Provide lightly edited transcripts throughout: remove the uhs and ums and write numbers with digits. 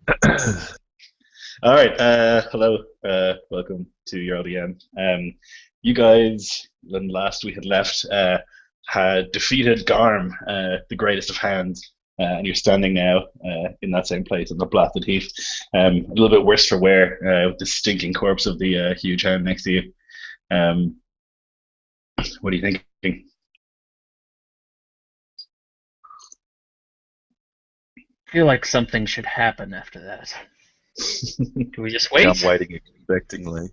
All right. Hello. Welcome to your LDN. You guys, when last we had left, had defeated Garm, the greatest of hands, and you're standing now in that same place on the blasted heath. A little bit worse for wear, with the stinking corpse of the huge hound next to you. Um, what are you thinking? I feel like something should happen after that. Do we just Yeah, I'm wait? waiting expectingly.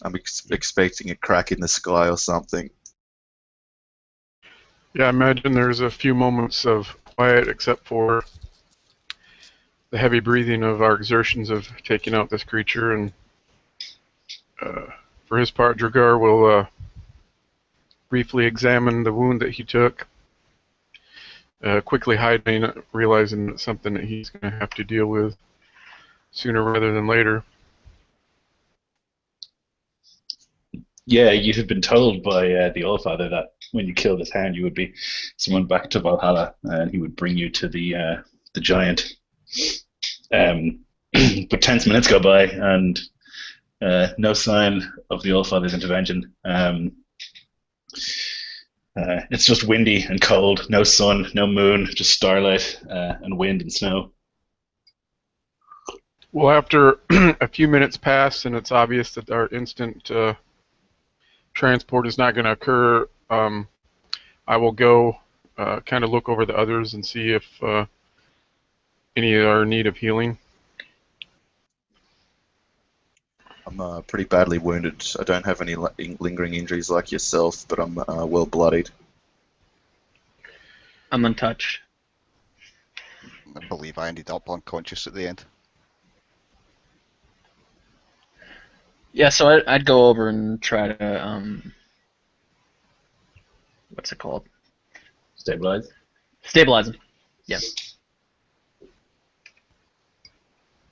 I'm expecting a crack in the sky or something. Yeah, I imagine there's a few moments of quiet except for the heavy breathing of our exertions of taking out this creature. And uh, for his part, Dragar will briefly examine the wound that he took, quickly hiding, realizing it's something that he's going to have to deal with sooner rather than later. Yeah, you have been told by the Allfather that when you kill this hound, you would be summoned back to Valhalla, and he would bring you to the giant. Um, but 10 minutes go by, and no sign of the Allfather's intervention. It's just windy and cold, no sun, no moon, just starlight and wind and snow. Well, after a few minutes pass and it's obvious that our instant transport is not going to occur, I will go kind of look over the others and see if any are in need of healing. I'm pretty badly wounded. I don't have any lingering injuries like yourself, but I'm well bloodied. I'm untouched. I believe I ended up unconscious at the end. Yeah, so I'd go over and try to what's it called? Stabilize. Stabilize him. Yeah.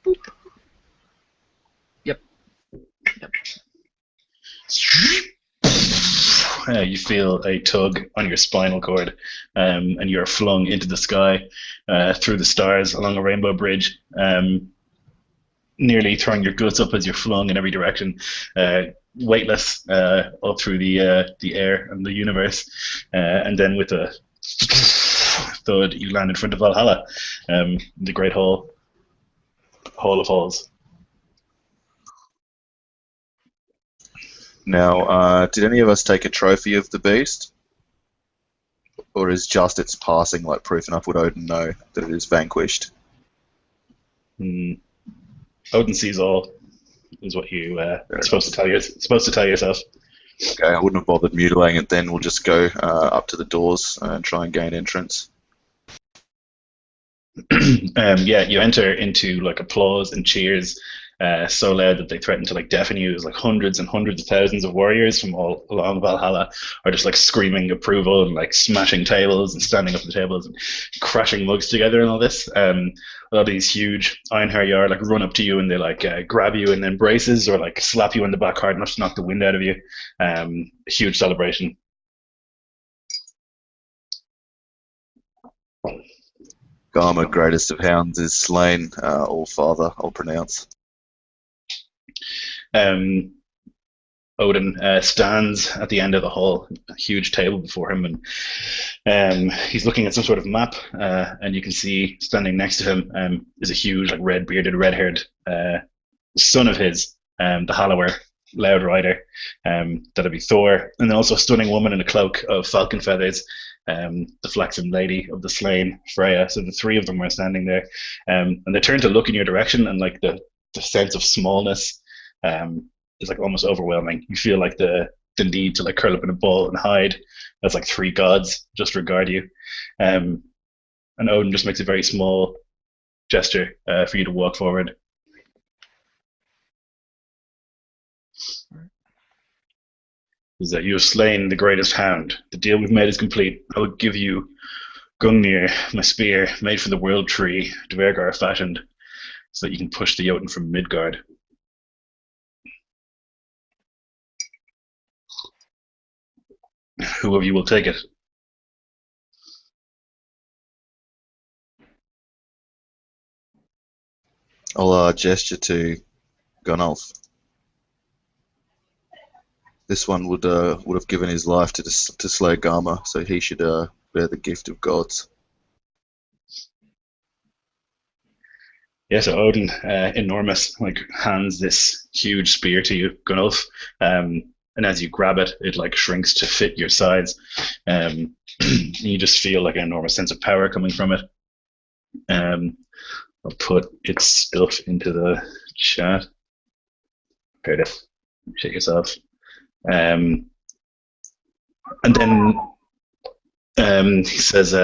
Boop. Yep. Yep. You feel a tug on your spinal cord, and you're flung into the sky through the stars along a rainbow bridge, nearly throwing your guts up as you're flung in every direction, weightless up through the air and the universe, and then with a thud, you land in front of Valhalla, the Great Hall of Halls. Now, did any of us take a trophy of the beast? Or is just its passing like proof enough would Odin know that it is vanquished? Hmm. Odin sees all, is what you Fair supposed enough. to tell you. Supposed to tell yourself. Okay, I wouldn't have bothered mutilating it then. We'll just go up to the doors and try and gain entrance. Yeah, you enter into like applause and cheers, so loud that they threaten to like deafen you. There's like hundreds and hundreds of thousands of warriors from all along Valhalla are just like screaming approval and like smashing tables and standing up the tables and crashing mugs together and all this. A lot of these huge Einherjar like run up to you and they like grab you in embraces or like slap you in the back hard enough to knock the wind out of you. Huge celebration. Garma, greatest of hounds, is slain. All father, I'll pronounce. Um, Odin stands at the end of the hall, a huge table before him, and he's looking at some sort of map. And you can see standing next to him is a huge, like red-bearded, red-haired son of his, the Hallower, Loud Rider. That'd be Thor, and then also a stunning woman in a cloak of falcon feathers. The flaxen lady of the slain, Freya. So the three of them are standing there, and they turn to look in your direction, and like the sense of smallness is like almost overwhelming. You feel like the need to like curl up in a ball and hide. That's like three gods just regard you. Um, and Odin just makes a very small gesture for you to walk forward. Is that you have slain the greatest hound. The deal we've made is complete. I will give you Gungnir, my spear, made from the world tree, Dvergar fashioned, so that you can push the Jotun from Midgard. Who of you will take it? I'll gesture to Gunolf. This one would have given his life to slay Gama, so he should bear the gift of gods. Yeah, so Odin, enormous, like hands this huge spear to you, Gunnulf, and as you grab it, it like shrinks to fit your size. You just feel like an enormous sense of power coming from it. I'll put its stuff into the chat. Prepare to shake yourself. And then he says,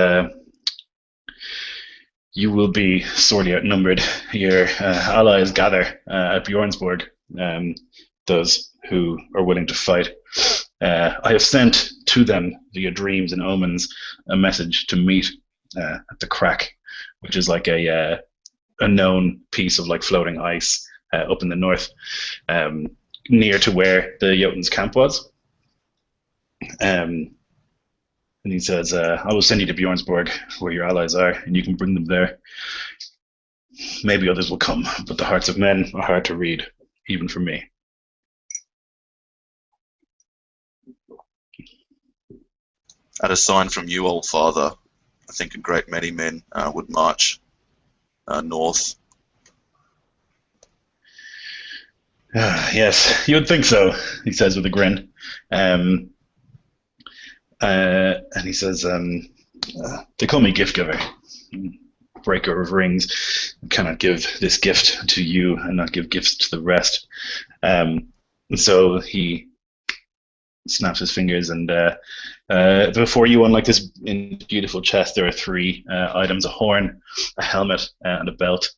you will be sorely outnumbered. Your allies gather at Bjornsborg, those who are willing to fight. I have sent to them via dreams and omens a message to meet at the crack, which is like a known piece of like floating ice up in the north, near to where the Jotuns' camp was. And he says, I will send you to Bjornsborg, where your allies are, and you can bring them there. Maybe others will come, but the hearts of men are hard to read, even for me. At a sign from you, old father, I think a great many men would march north. Yes, you would think so, he says with a grin. And he says, they call me gift giver, breaker of rings. I cannot give this gift to you and not give gifts to the rest. And so he snaps his fingers, and before you, on like this beautiful chest, there are three items: a horn, a helmet, and a belt.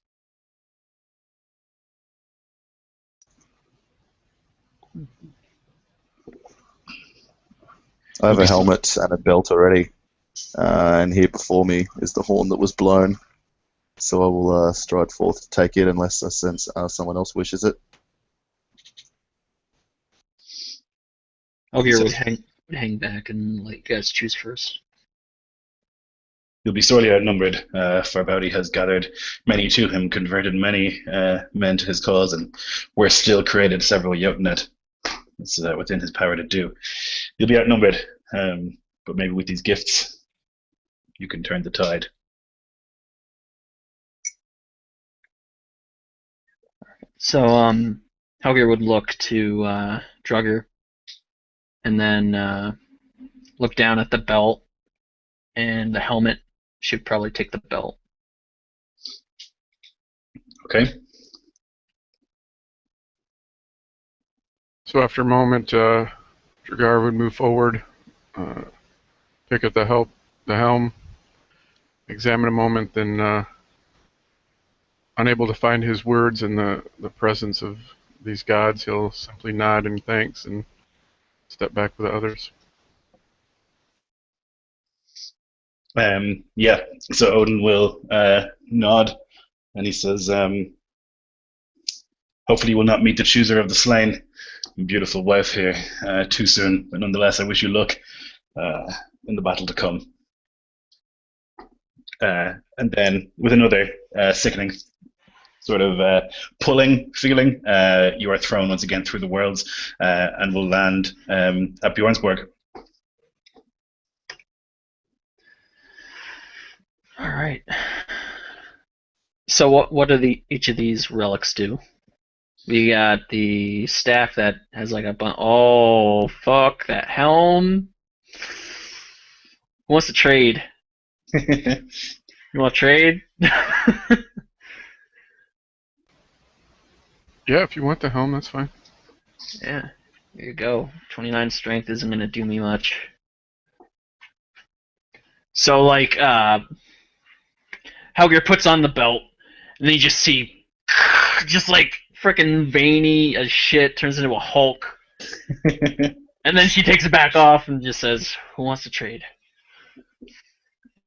I have a helmet and a belt already, and here before me is the horn that was blown. So I will stride forth to take it unless I sense someone else wishes it. Elgir would hang back and let you guys choose first. You'll be sorely outnumbered. Farbauti has gathered many to him, converted many men to his cause, and we're still created several Jotunaett. It's within his power to do. You'll be outnumbered, but maybe with these gifts, you can turn the tide. So, Helgir would look to Drugger, and then look down at the belt and the helmet. Should probably take the belt. Okay. So after a moment, Dragar would move forward, pick up the helm, examine a moment, then unable to find his words in the presence of these gods, he'll simply nod in thanks and step back with the others. Yeah, so Odin will nod, and he says, hopefully you will not meet the chooser of the slain, beautiful wife here, too soon, but nonetheless I wish you luck in the battle to come. And then with another sickening sort of pulling feeling, you are thrown once again through the worlds and will land at Bjornsborg. All right. So what do each of these relics do? We got the staff that has like a oh fuck, that helm. Who wants to trade? You want to trade? Yeah, if you want the helm, that's fine. Yeah, there you go. 29 strength isn't gonna do me much. So like, Helgir puts on the belt, and then you just see, just like freaking veiny as shit, turns into a Hulk. And then she takes it back off and just says, "Who wants to trade?"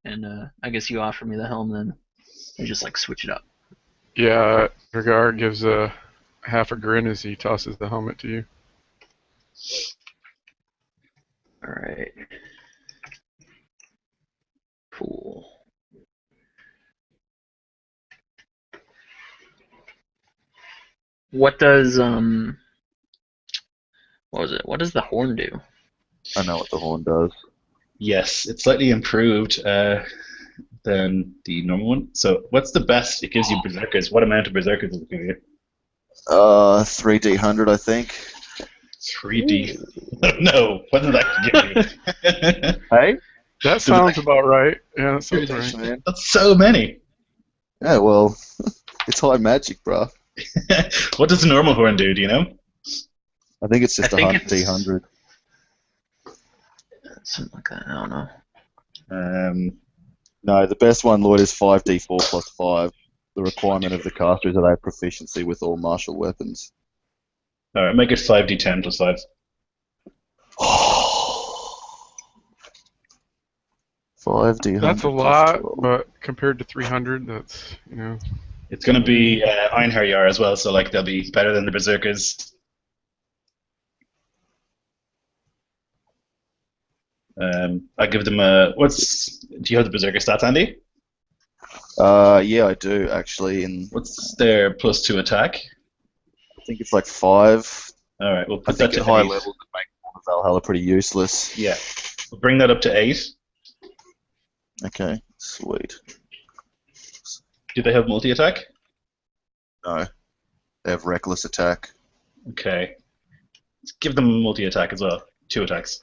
And I guess you offer me the helm, then I just like switch it up. Yeah, Dragar gives a half a grin as he tosses the helmet to you. All right. Cool. What does what was it? What does the horn do? I know what the horn does. Yes, it's slightly improved than the normal one. So, what's the best it gives you berserkers? What amount of berserkers does it give you? 3D100, I think. 3D. No, what does that give you? Hey? That Does sounds it, about right. Yeah, that sounds Thanks, right. man. that's so many. Yeah, well, it's high magic, bro. What does the normal horn do? Do you know? I think it's I just a think D100. something like that. I don't know. No, the best one, Lloyd, is 5D4 plus 5. The requirement of the caster is that they have proficiency with all martial weapons. All right, make it 5d10 plus 5. 5D100 That's a plus lot, 12. but compared to 300, that's, you know. It's going to be Einherjar as well, so like they'll be better than the berserkers. I give them a what's? Do you have the berserker stats, Andy? Yeah, I do, actually. And What's their +2 attack? I think it's like 5. All right, we'll I put that think at to high 8. level, it make Valhalla pretty useless. Yeah, we'll bring that up to 8. Okay, sweet. Do they have multi-attack? No, they have reckless attack. Okay, let's give them multi-attack as well. 2 attacks.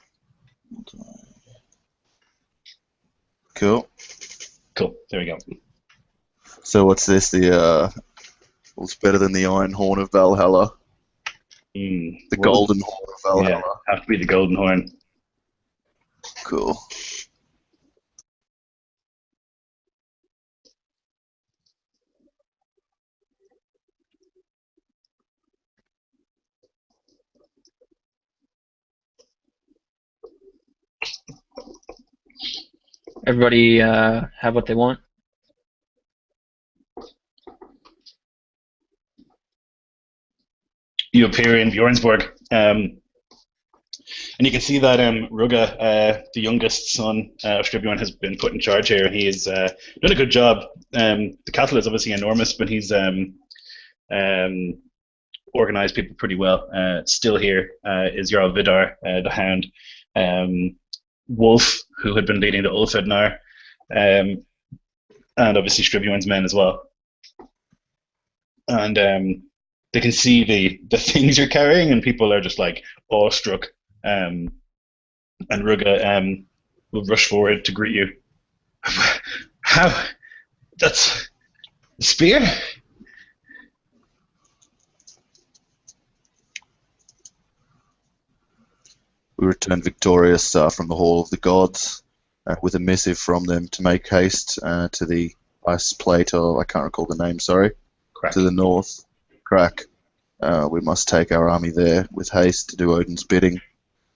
Cool. Cool. There we go. So what's this? What's better than the Iron Horn of Valhalla? The Well, Golden Horn of Valhalla. yeah, have to be the golden horn. Cool. Everybody have what they want. You appear in Bjornsborg, and you can see that Ruga, the youngest son of Stribbjorn, has been put in charge here. He's done a good job. The castle is obviously enormous, but he's organized people pretty well. Still here is Jarl Vidar, the Hound, Wolf, who had been leading the Ulfhednar, and obviously Stribbjorn's men as well. And they can see the things you're carrying, and people are just like awestruck. And Ruga will rush forward to greet you. How? That's a spear? We returned victorious from the Hall of the Gods with a missive from them to make haste to the ice plateau. I can't recall the name, sorry. Crack. To the north. Crack. We must take our army there with haste to do Odin's bidding.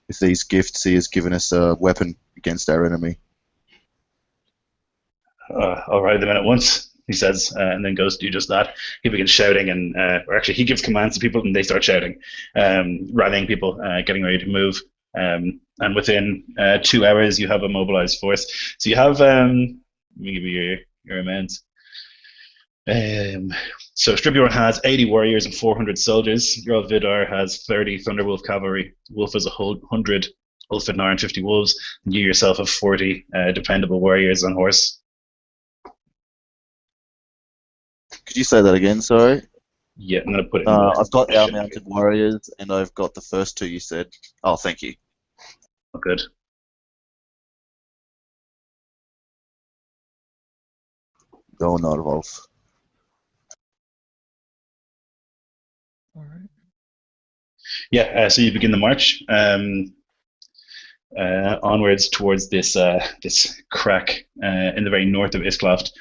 With these gifts, he has given us a weapon against our enemy. I'll ride them in at once, he says, and then goes to do just that. He begins shouting, and or actually, he gives commands to people, and they start shouting, rallying people, getting ready to move. And within 2 hours, you have a mobilized force. So you have, let me give you your amounts. So Stribbjorn has 80 warriors and 400 soldiers. Jarl Vidar has 30 Thunderwolf cavalry. Wolf has 100 Ulfhednar and 50 wolves. And you yourself have 40 dependable warriors on horse. Could you say that again, sorry? Yeah, I'm going to put it in the I've got our description. mounted warriors, and I've got the first 2 you said. Oh, thank you. Oh, good. Go on, Wolf. All right. Yeah, so you begin the march onwards towards this crack in the very north of Iskloft.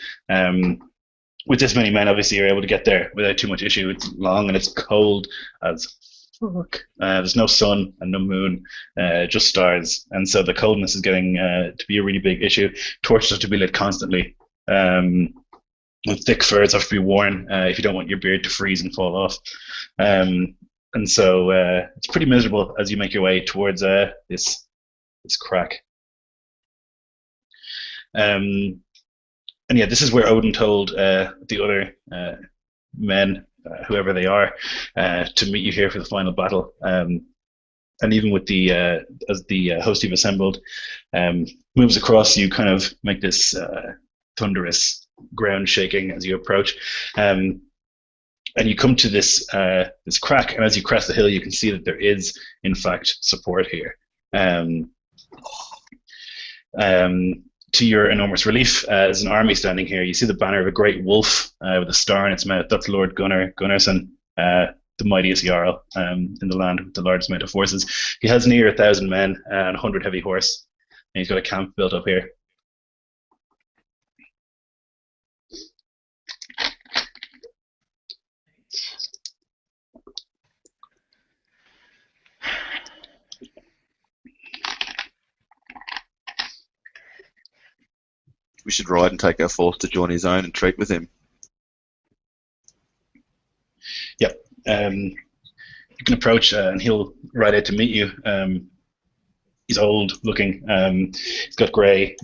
With this many men, obviously, you're able to get there without too much issue. It's long and it's cold as fuck. There's no sun and no moon, just stars, and so the coldness is getting to be a really big issue. Torches have to be lit constantly. And thick furs have to be worn if you don't want your beard to freeze and fall off. And so it's pretty miserable as you make your way towards this crack. And yeah, this is where Odin told the other men whoever they are, to meet you here for the final battle. And even with the as the host you've assembled moves across, you kind of make this thunderous ground shaking as you approach. And you come to this crack, and as you crest the hill, you can see that there is, in fact, support here. Um, to your enormous relief, there's an army standing here. You see the banner of a great wolf with a star in its mouth. That's Lord Gunnarsson, the mightiest jarl in the land with the largest amount of forces. He has near 1,000 men and 100 heavy horse, and he's got a camp built up here. We should ride and take our force to join his own and treat with him. Yep. You can approach and he'll ride out to meet you. He's old looking. He's got grey,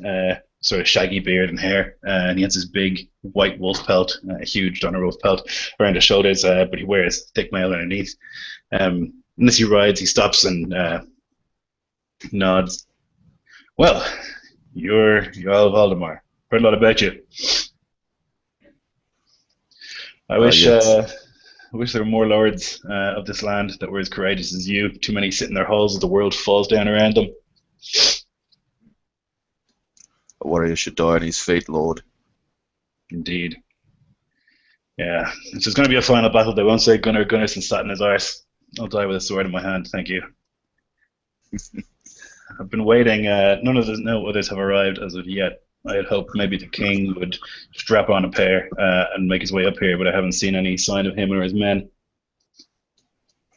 sort of shaggy beard and hair, and he has this big white wolf pelt, a huge Donner wolf pelt around his shoulders, but he wears thick mail underneath. And as he rides, he stops and nods. Well, you're Jarl Valdemar. Heard a lot about you. I wish Yes. I wish there were more lords of this land that were as courageous as you. Too many sit in their halls as the world falls down around them. A warrior should die on his feet, Lord. Indeed. Yeah. If there's going to be a final battle, they won't say Gunnar Gunnarsson sat in his arse. I'll die with a sword in my hand, thank you. I've been waiting. No others have arrived as of yet. I had hoped maybe the king would strap on a pair and make his way up here, but I haven't seen any sign of him or his men.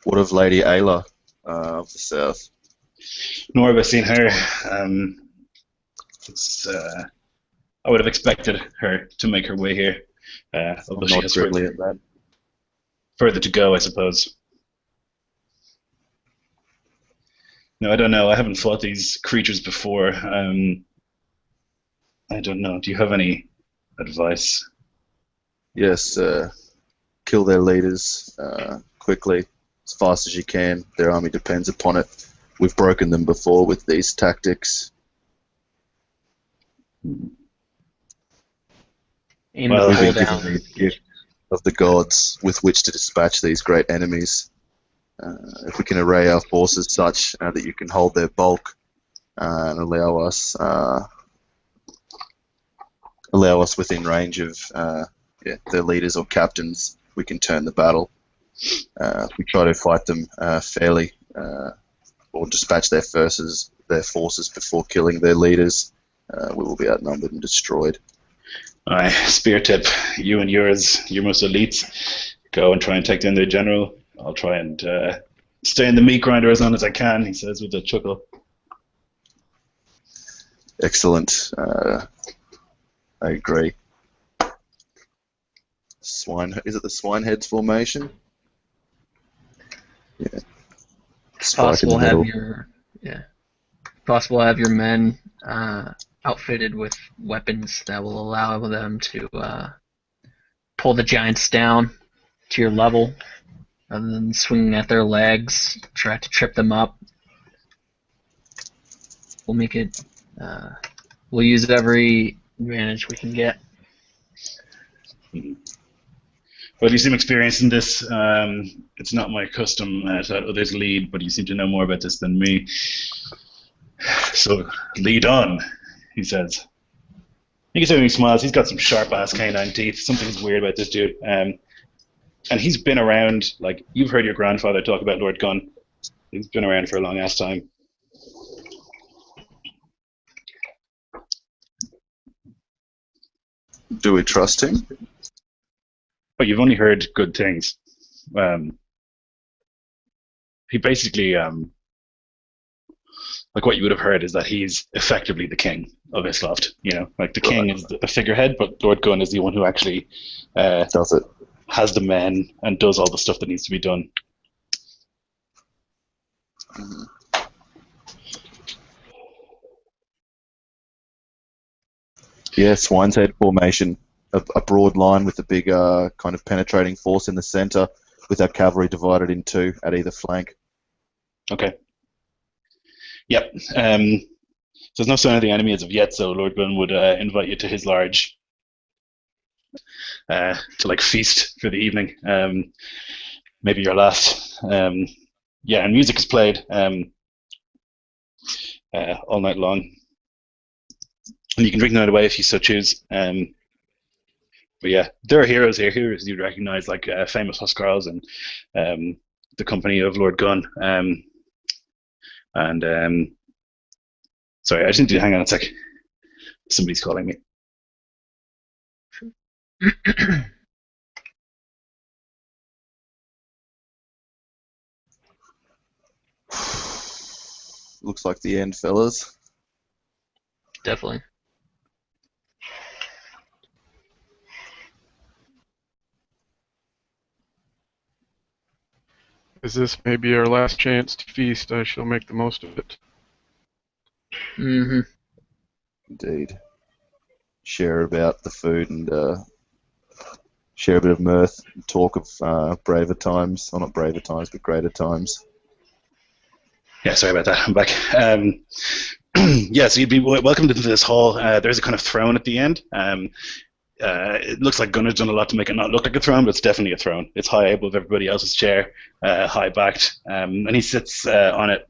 What of Lady Ayla of the south? Nor have I seen her. I would have expected her to make her way here, although she Not has greatly at that. further to go, I suppose. No, I don't know. I haven't fought these creatures before. I don't know. Do you have any advice? Yes, kill their leaders quickly, as fast as you can. Their army depends upon it. We've broken them before with these tactics. Aim Well, to We've pull been given down. the gift of the gods with which to dispatch these great enemies. If we can array our forces such that you can hold their bulk and allow us within range of their leaders or captains, we can turn the battle. If we try to fight them fairly or dispatch their forces before killing their leaders, we will be outnumbered and destroyed. Aye, spear tip. You and yours, your most elites, go and try and take down their general. I'll try and stay in the meat grinder as long as I can, he says with a chuckle. Excellent. I agree. Is it the Swineheads formation? Yeah. Spike in the middle. Possible have your men outfitted with weapons that will allow them to pull the giants down to your level, rather than swinging at their legs, try to trip them up. We'll make it. We'll use every advantage we can get. Well, you seem experienced in this. It's not my custom to let others lead, but you seem to know more about this than me. So, lead on, he says. You can see when he smiles. He's got some sharp-ass canine teeth. Something's weird about this dude. And he's been around, like, you've heard your grandfather talk about Lord Gunn. He's been around for a long-ass time. Do we trust him? But you've only heard good things. He basically, like what you would have heard is that he's effectively the king of Isloft. You know, like the king is the figurehead, but Lord Gunn is the one who actually Does it? has the men and does all the stuff that needs to be done. Mhm. Yeah, Swine's Head formation. a broad line with a big kind of penetrating force in the center, with our cavalry divided in two at either flank. Okay. Yep. There's no sign of the enemy as of yet, so Lord Gunn would invite you to his large to like feast for the evening. Maybe your last. Yeah, and music is played all night long, and you can drink the night away if you so choose. But yeah, there are heroes here, heroes you'd recognize, like famous Huscarls and the company of Lord Gunn. And sorry, I just need to hang on a sec. Somebody's calling me. Looks like the end, fellas. Definitely. As this may be our last chance to feast, I shall make the most of it. Mm-hmm. Indeed. Share about the food and share a bit of mirth, talk of braver times. Well, not braver times, but greater times. Yeah, sorry about that. I'm back. Yeah, so you'd be welcomed into this hall. There's a kind of throne at the end. It looks like Gunnar's done a lot to make it not look like a throne, but it's definitely a throne. It's high above everybody else's chair, high backed, and he sits on it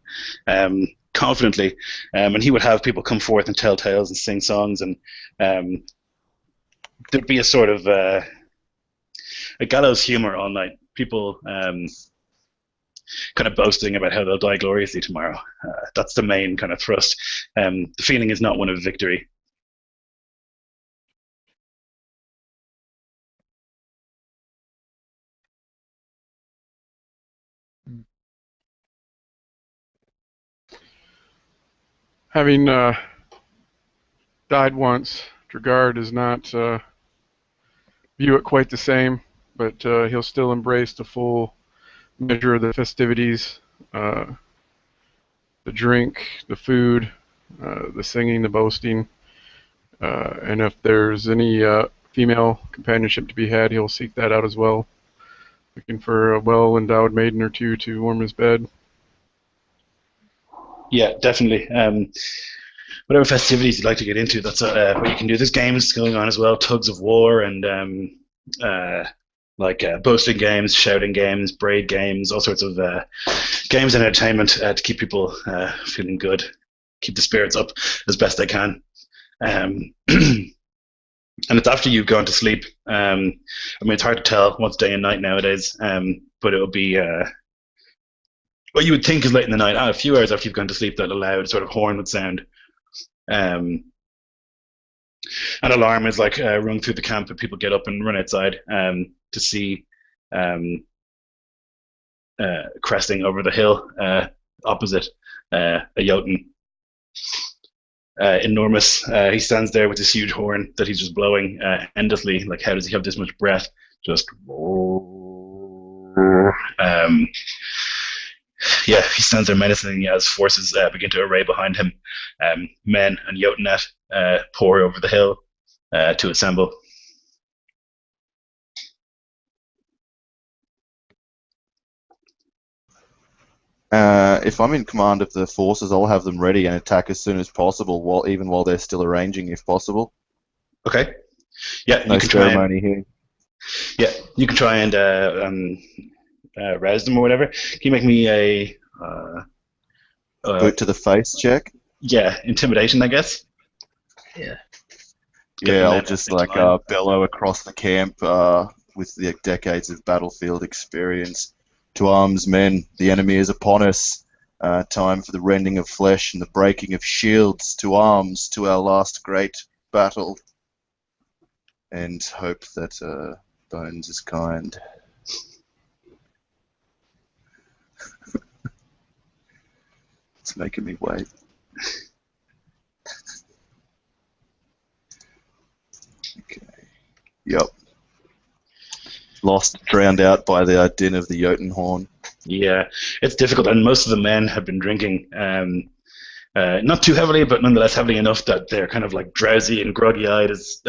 confidently. And he would have people come forth and tell tales and sing songs, and there'd be a sort of a gallows humor all night. People kind of boasting about how they'll die gloriously tomorrow. That's the main kind of thrust. The feeling is not one of victory. Having died once, Dragard does not view it quite the same, but he'll still embrace the full measure of the festivities, the drink, the food, the singing, the boasting, and if there's any female companionship to be had, he'll seek that out as well, looking for a well-endowed maiden or two to warm his bed. Yeah, definitely. Whatever festivities you'd like to get into, that's what you can do. There's games going on as well, tugs of war and boasting games, shouting games, braid games, all sorts of games and entertainment to keep people feeling good, keep the spirits up as best they can. And it's after you've gone to sleep. I mean, it's hard to tell what's day and night nowadays, but it'll be what you would think is late in the night. A few hours after you've gone to sleep, that a loud sort of horn would sound. An alarm is like rung through the camp, and people get up and run outside to see cresting over the hill opposite a Jotun. Enormous. He stands there with this huge horn that he's just blowing endlessly. Like, how does he have this much breath? Just. Yeah, he stands there menacingly as forces begin to array behind him. Men and Jotunaett pour over the hill to assemble. If I'm in command of the forces, I'll have them ready and attack as soon as possible, even while they're still arranging, if possible. Okay. Yeah, no you can try ceremony here. Yeah, you can try and rouse them or whatever. Can you make me a boot to the face check? Yeah, intimidation, I guess. Yeah. Yeah, I'll just bellow across the camp with the decades of battlefield experience. To arms, men! The enemy is upon us. Time for the rending of flesh and the breaking of shields. To arms! To our last great battle. And hope that Bones is kind. It's making me wait. Okay. Yep. Lost, drowned out by the din of the Jotun horn. Yeah, it's difficult, and most of the men have been drinking. not too heavily, but nonetheless heavily enough that they're kind of like drowsy and groggy-eyed as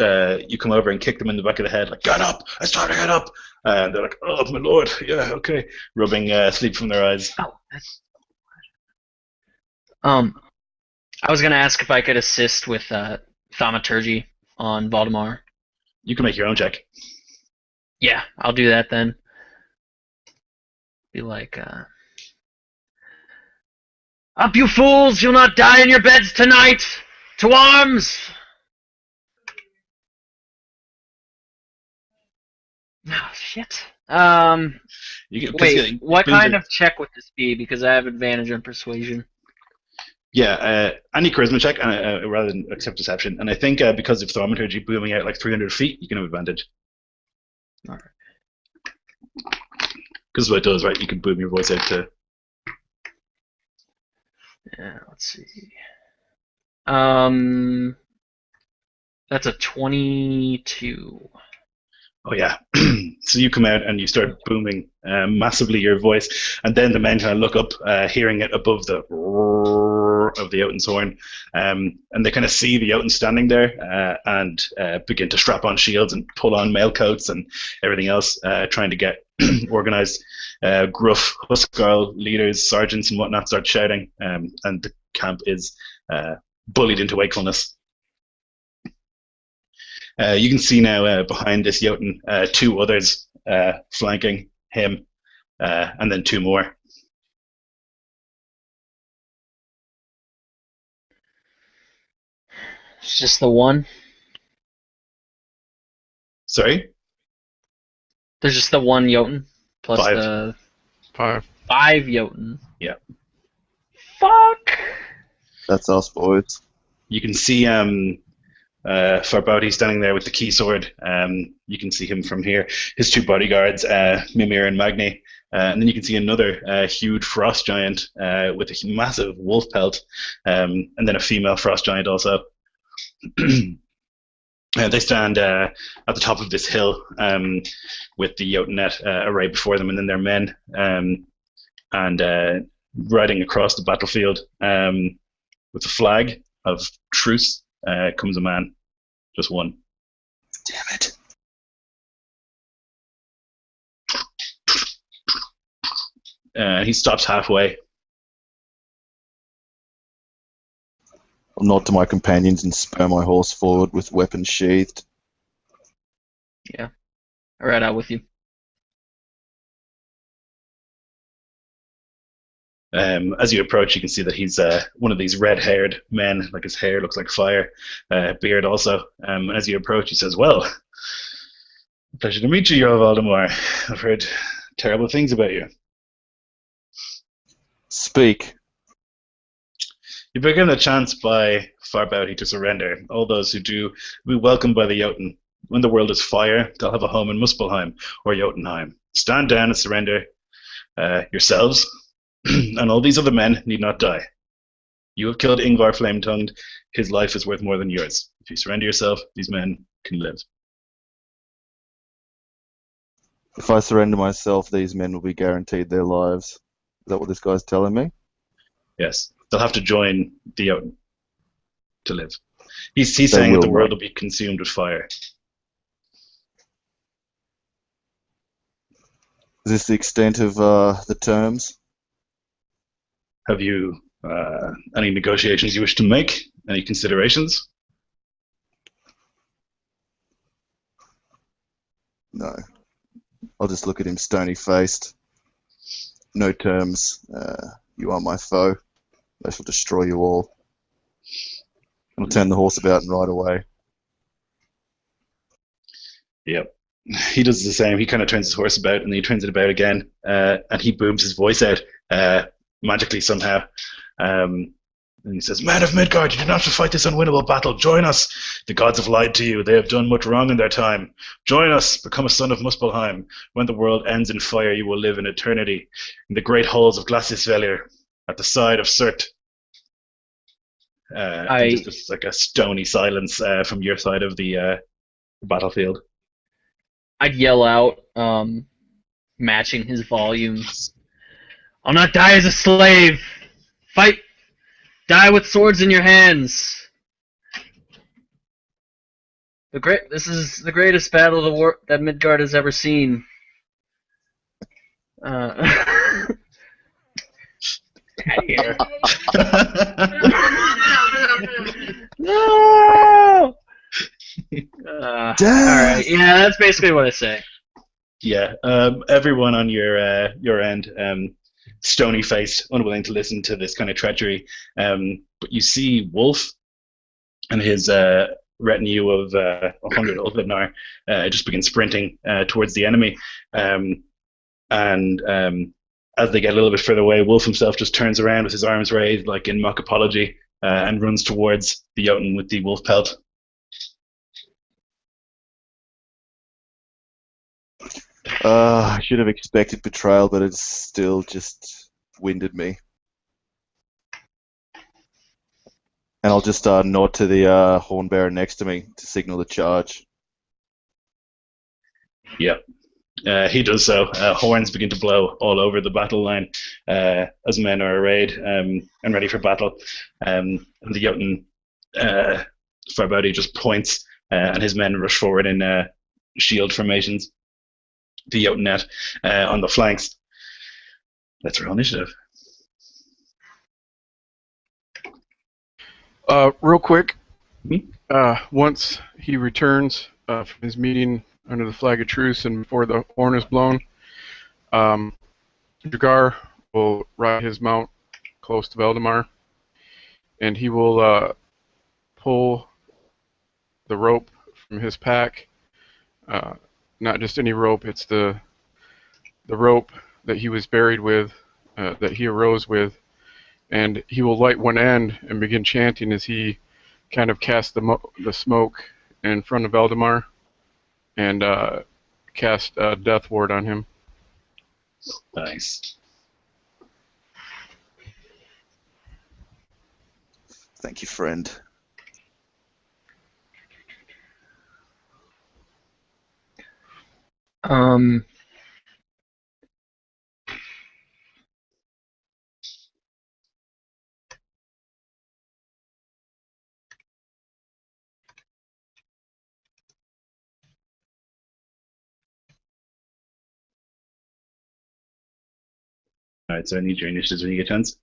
you come over and kick them in the back of the head, like, get up, it's time to get up. And they're like, oh, my lord, yeah, okay, rubbing sleep from their eyes. Oh, I was gonna ask if I could assist with thaumaturgy on Valdemar. You can make your own check. Yeah, I'll do that then. Be like, up, you fools! You'll not die in your beds tonight! To arms! Oh, shit. You can, Wait, what boons kind are- of check would this be? Because I have advantage on persuasion. Yeah, any charisma check rather than accept deception. And I think because of thaumaturgy booming out like 300 feet, you can have advantage. Alright. Because what it does, right? You can boom your voice out to. Yeah, let's see. That's a 22. Oh yeah. So you come out and you start booming massively your voice, and then the men kind of look up, hearing it above the roar of the Jotun's horn, and they kind of see the Jotun standing there and begin to strap on shields and pull on mail coats and everything else, trying to get organized. Gruff Huskarl leaders, sergeants, and whatnot start shouting, and the camp is bullied into wakefulness. You can see now behind this Jotun two others flanking him, and then two more. It's just the one. Sorry? There's just the one Jotun plus Five. the 5. 5 Jotun. Yeah. Fuck. That's us, boys. You can see Farbauti standing there with the key sword. You can see him from here. His two bodyguards, Mimir and Magni. And then you can see another huge frost giant with a massive wolf pelt, and then a female frost giant also. They stand at the top of this hill with the Jotunaett array before them, and then their men, and riding across the battlefield with a flag of truce comes a man, just one. Damn it. He stops halfway. I'll nod to my companions and spur my horse forward with weapons sheathed. Yeah. I ride out with you. As you approach, you can see that he's one of these red-haired men. Like his hair looks like fire, beard also. As you approach, he says, "Well, pleasure to meet you, Jarl Valdemar. I've heard terrible things about you. Speak. You've been given a chance by Farbauti to surrender. All those who do will be welcomed by the Jotun. When the world is fire, they'll have a home in Muspelheim or Jotunheim. Stand down and surrender yourselves, and all these other men need not die. You have killed Ingvar Flame-Tongued. His life is worth more than yours. If you surrender yourself, these men can live." If I surrender myself, these men will be guaranteed their lives. Is that what this guy's telling me? Yes, they'll have to join the Jotun to live. He's They saying that will, the world right? will be consumed with fire. Is this the extent of the terms? Have you any negotiations you wish to make? Any considerations? No. I'll just look at him stony-faced. No terms. You are my foe. I shall destroy you all. I'll turn the horse about and ride away. Yep. He does the same. He kind of turns his horse about, and then he turns it about again, and he booms his voice out magically somehow. And he says, "Men of Midgard, you do not have to fight this unwinnable battle. Join us. The gods have lied to you. They have done much wrong in their time. Join us. Become a son of Muspelheim. When the world ends in fire, you will live in eternity in the great halls of Glassisvellir at the side of Surt." And just like a stony silence from your side of the battlefield. I'd yell out, matching his volume. I'll not die as a slave. Fight Die with swords in your hands. This is the greatest battle that Midgard has ever seen. Out of here. No! Alright, yeah, that's basically what I say. Yeah, everyone on your end, stony faced, unwilling to listen to this kind of treachery. But you see Wolf and his retinue of 100 Ulfvednar just begin sprinting towards the enemy. And as they get a little bit further away, Wolf himself just turns around with his arms raised, like in mock apology, and runs towards the Jotun with the wolf pelt. I should have expected betrayal, but it's still just winded me. And I'll just nod to the horn bearer next to me to signal the charge. Yep. He does so. Horns begin to blow all over the battle line as men are arrayed and ready for battle. And the Jotun Farbauti just points, and his men rush forward in shield formations. The Jotunaett on the flanks. Let's roll initiative. Real quick, Mhm. once he returns from his meeting under the flag of truce and before the horn is blown, Dragar will ride his mount close to Valdemar, and he will pull the rope from his pack. Not just any rope, it's the rope that he was buried with, that he arose with, and he will light one end and begin chanting as he kind of casts the smoke in front of Valdemar and cast Death Ward on him. Nice. Thank you, friend. All right, so I need your initiatives when you get a chance.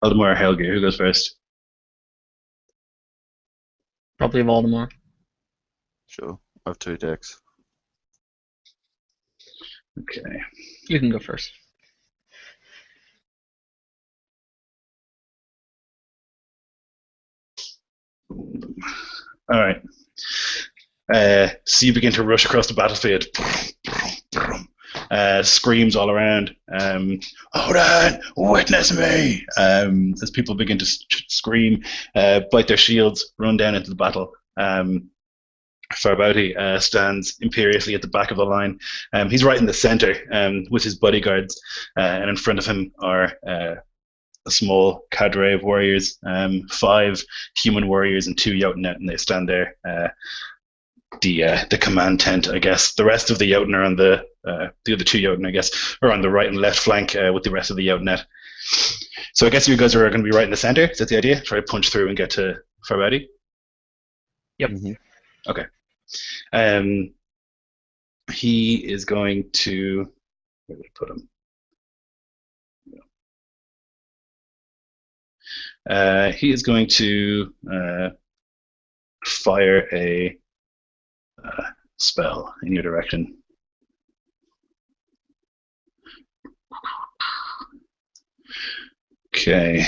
Valdemar or Helge, who goes first? Probably Voldemort. Sure. I have 2 decks. Okay. You can go first. All right. So you begin to rush across the battlefield. Screams all around. Odin, witness me! As people begin to scream, bite their shields, run down into the battle. Farbauti stands imperiously at the back of the line. He's right in the center with his bodyguards, and in front of him are a small cadre of warriors, 5 human warriors and 2 Jotunaett, and they stand there. The command tent, I guess. The rest of the Jotun are on the other 2 Jotun, I guess, are on the right and left flank with the rest of the Jotunaett. So I guess you guys are going to be right in the center. Is that the idea? Try to punch through and get to Farbauti? Yep. Mm-hmm. Okay. He is going to. Where did I put him? He is going to fire a spell in your direction. Okay,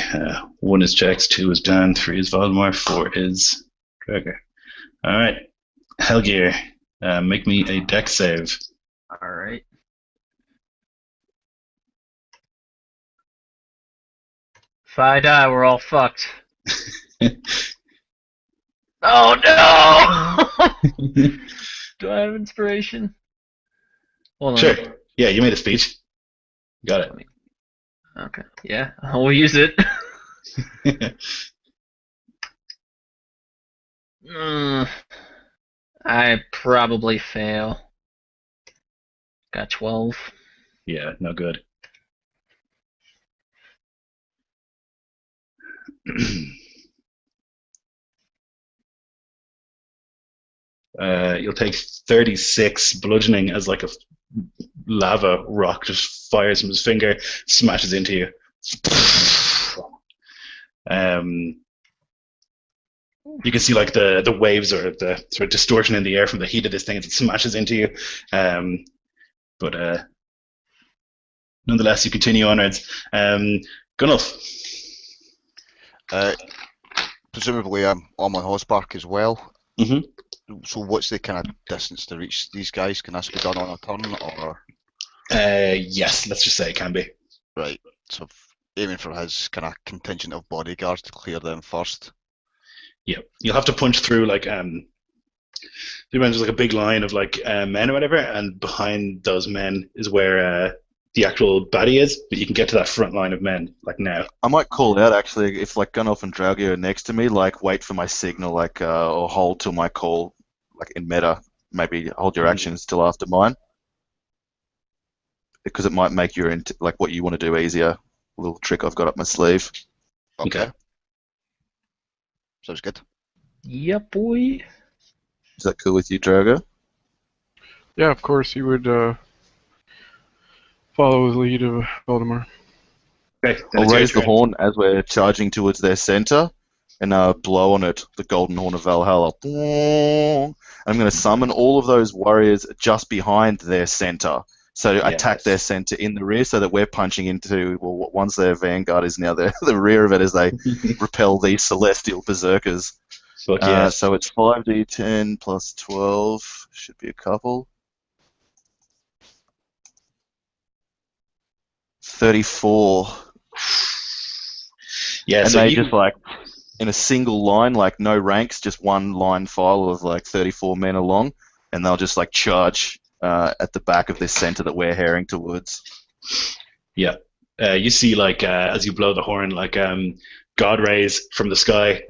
1 is Jax, 2 is Dan, 3 is Valdemar, 4 is Gregor. All right, Helgir, make me a dex save. Alright. If I die, we're all fucked. Oh no! Do I have inspiration? Hold on. Sure. Yeah, you made a speech. Got it. Okay. Yeah, I'll use it. I probably fail. Got 12. Yeah, no good. You'll take 36 bludgeoning as like a lava rock just fires from his finger, smashes into you. You can see like the waves or the sort of distortion in the air from the heat of this thing as it smashes into you. But nonetheless, you continue onwards. Gunnulf. Presumably I'm on my horseback as well. Mhm. So what's the kind of distance to reach these guys? Can this be done on a turn or? Yes, let's just say it can be. Right. So aiming for his kind of contingent of bodyguards to clear them first. Yeah, you'll have to punch through like there's like a big line of like men or whatever, and behind those men is where the actual baddie is. But you can get to that front line of men like now. I might call out actually if like Gunnulf and Draghi are next to me, like wait for my signal, like or hold till my call, like in meta. Maybe hold your actions till after mine, because it might make your like what you want to do easier. A little trick I've got up my sleeve. Okay. Okay. Sounds good. Yep, boy. Is that cool with you, Drago? Yeah, of course, you would follow the lead of Valdemar. Okay, then I'll it's your raise the turn. horn as we're charging towards their center, and blow on it, the golden horn of Valhalla. I'm going to summon all of those warriors just behind their center. So attack Yes. their center in the rear so that we're punching into, well, once their vanguard is now the rear of it as they repel these celestial berserkers. Fuck yes. So it's 5d10 plus 12, should be a couple. 34. Yeah, And so they you just like, in a single line, like no ranks, just one line file of like 34 men along, and they'll just like charge at the back of this center that we're heading towards. Yeah, you see like as you blow the horn, like God rays from the sky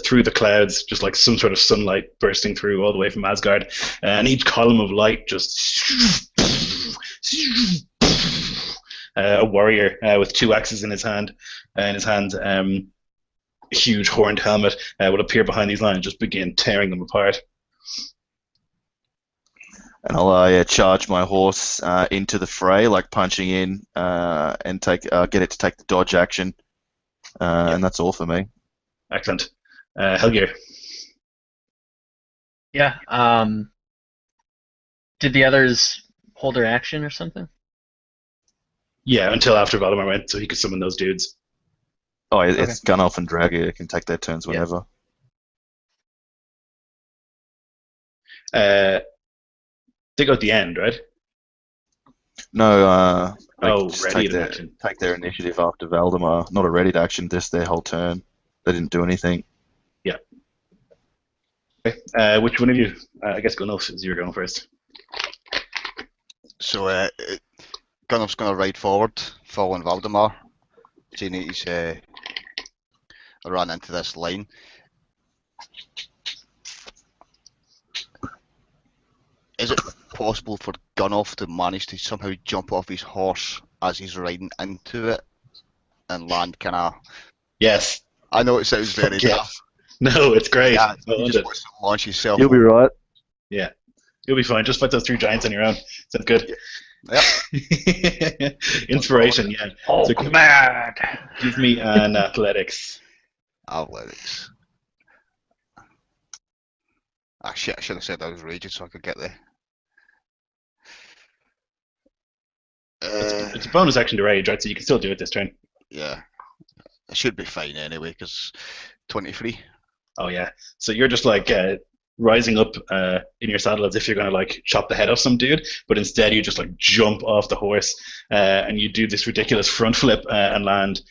through the clouds, just like some sort of sunlight bursting through all the way from Asgard, and each column of light just a warrior with two axes in his hand, a huge horned helmet will appear behind these lines and just begin tearing them apart. And I'll charge my horse into the fray, like punching in and get it to take the dodge action. And that's all for me. Excellent. Helgir. Yeah, did the others hold their action or something? Yeah, until after Valdemar went, so he could summon those dudes. Oh, it's Gunnulf and Draghi. It can take their turns whenever. They go at the end, right? No, Oh, ready take in action. their initiative after Valdemar. Not a ready to action, just their whole turn. They didn't do anything. Yeah. Okay. Which one of you? I guess Gunnulf is you're going first. So Gunnulf's going to ride forward, following Valdemar. Seeing that he's run into this line. Is it possible for Gunnulf to manage to somehow jump off his horse as he's riding into it and land kind of? Yes. I know it sounds very daft. No, it's great. Yeah, Well he done. just wants to launch himself. You'll be right. Yeah. You'll be fine. Just fight those three giants on your own. Sounds good. Yep. Inspiration, yeah. Oh, So mad! give me an athletics. Athletics. Ah shit! I should have said I was raging so I could get there. It's a bonus action to rage, right? So you can still do it this turn. Yeah, I should be fine anyway because 23. Oh yeah. So you're just like rising up in your saddle as if you're going to like chop the head off some dude, but instead you just like jump off the horse and you do this ridiculous front flip and land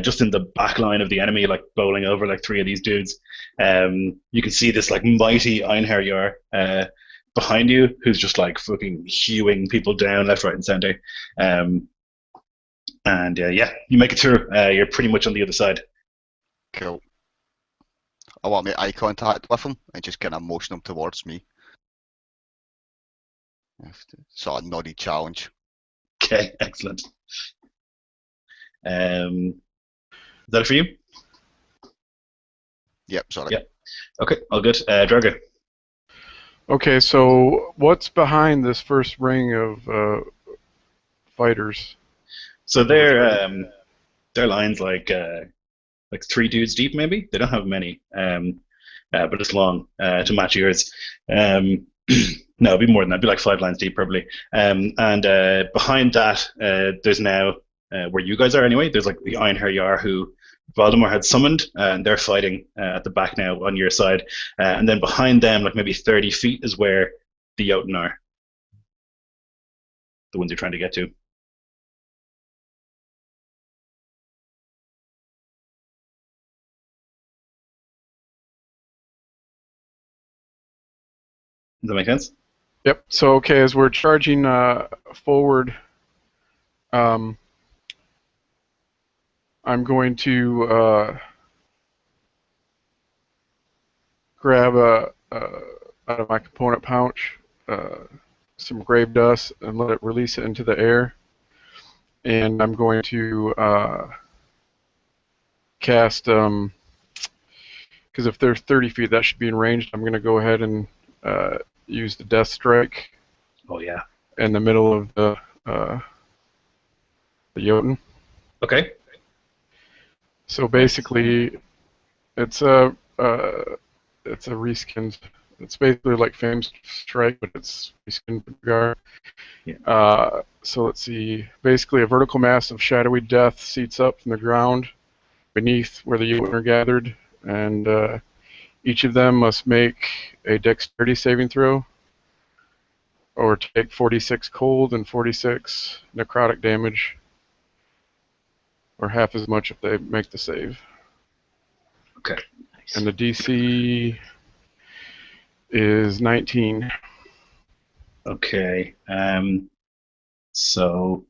just in the back line of the enemy, like bowling over like three of these dudes. You can see this like mighty Einherjar behind you, who's just like fucking hewing people down left, right, and center. And yeah, you make it through. You're pretty much on the other side. Cool. I want to make eye contact with him and just kind of motion him towards me. Sort of noddy challenge. Okay, excellent. Is that it for you? Yep, sorry. Yep. Okay, all good. Drago. Okay, so what's behind this first ring of fighters? So their line's like three dudes deep, maybe. They don't have many, but it's long to match yours. No, it'd be more than that. It'd be like 5 lines deep, probably. And behind that, there's now where you guys are anyway. There's like the Einherjar who Voldemort had summoned, and they're fighting at the back now on your side. And then behind them, like maybe 30 feet, is where the Jotun are. The ones you're trying to get to. Does that make sense? Yep. So okay, as we're charging forward, I'm going to grab out of my component pouch some grave dust and let it release it into the air, and I'm going to cast because if they're 30 feet, that should be in range. I'm going to go ahead and use the Death Strike. Oh yeah. In the middle of the Jotun. Okay. So basically, it's a reskinned. It's basically like Fame Strike, but it's reskinned Gar. Yeah. So let's see. Basically, a vertical mass of shadowy death seats up from the ground beneath where the Jotun are gathered, and each of them must make a dexterity saving throw, or take 46 cold and 46 necrotic damage, or half as much if they make the save. Okay. Nice. And the DC is 19. Okay. So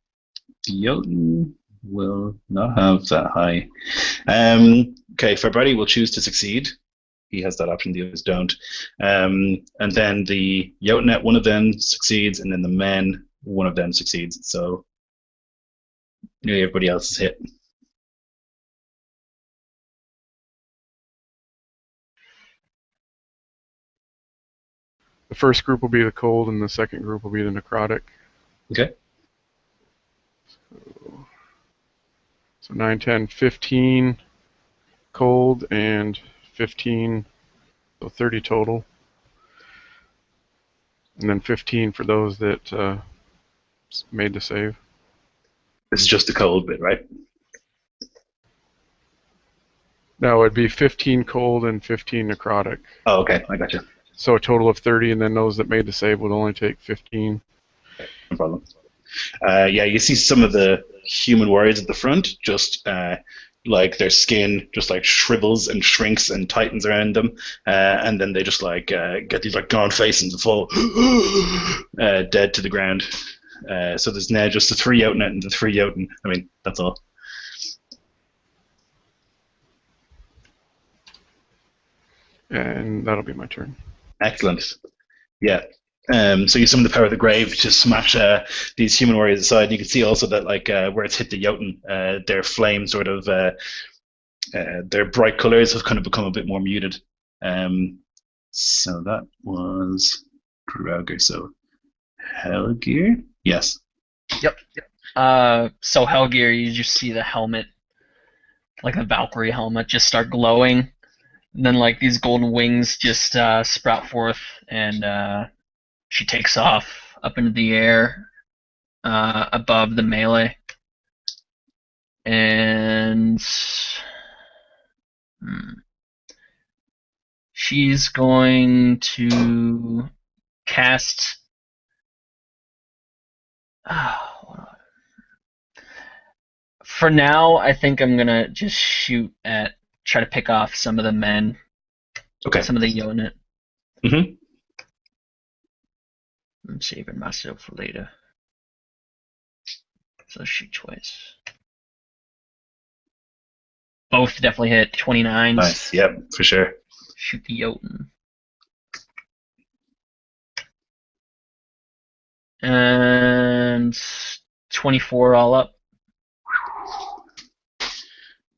the Jotun will not have that high. Okay, Fabrati will choose to succeed. He has that option, the others don't. And then the Jotunaett, one of them succeeds, and then the men, one of them succeeds. So nearly everybody else is hit. The first group will be the cold, and the second group will be the necrotic. Okay. So 9, 10, 15 cold, and 15, so 30 total. And then 15 for those that made the save. This is just the cold bit, right? No, it'd be 15 cold and 15 necrotic. Oh, okay. I gotcha. So a total of 30, and then those that made the save would only take 15. No problem. Yeah, you see some of the human warriors at the front, just like their skin just like shrivels and shrinks and tightens around them, and then they just like get these like gaunt faces and fall dead to the ground. So there's now just the 3 Jotunaett and the 3 Jotun. I mean, that's all. And that'll be my turn. Excellent. Yeah. So you summon the power of the grave to smash these human warriors aside. You can see also that like where it's hit the Jotun, their flame sort of their bright colors have kind of become a bit more muted. So that was Draugr. So Helgir? Yes. Yep. So Helgir, you just see the helmet, like the Valkyrie helmet, just start glowing. And then like these golden wings just sprout forth, and she takes off up into the air above the melee. And She's going to cast. For now, I think I'm gonna just try to pick off some of the men, Okay. some of the unit. Mm-hmm. I'm saving myself for later. So shoot twice. Both definitely hit 29s. Nice. Yep, for sure. Shoot the Jotun. And 24 all up.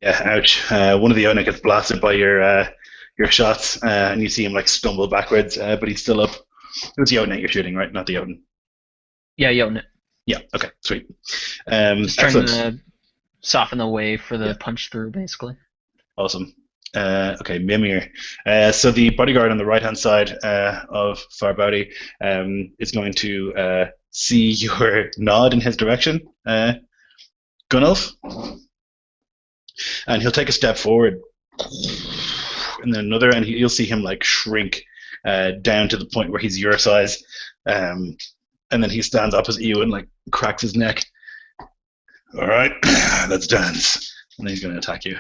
Yeah, ouch. One of the Yona gets blasted by your shots, and you see him like stumble backwards, but he's still up. It was Jotunaett you're shooting, right? Not the Jotun. Yeah, Jotun. Yeah. Okay. Sweet. Just trying Excellent. to soften the way for the Yeah. punch through, basically. Awesome. Okay, Mimir. So the bodyguard on the right-hand side of Farbauti is going to see your nod in his direction, Gunnulf, and he'll take a step forward, and then another, and you'll see him like shrink down to the point where he's your size, and then he stands opposite you and like cracks his neck. All right, let's dance, and then he's going to attack you.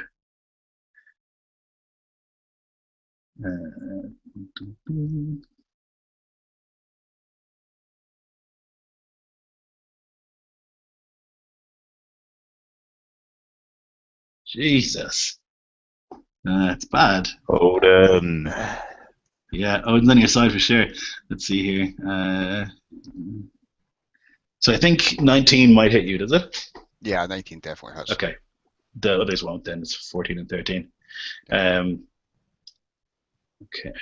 Jesus. It's bad. Odin. Yeah, Odin's on your side for sure. Let's see here. So I think 19 might hit you, does it? Yeah, 19 definitely has. Okay. The others won't then. It's 14 and 13. Okay.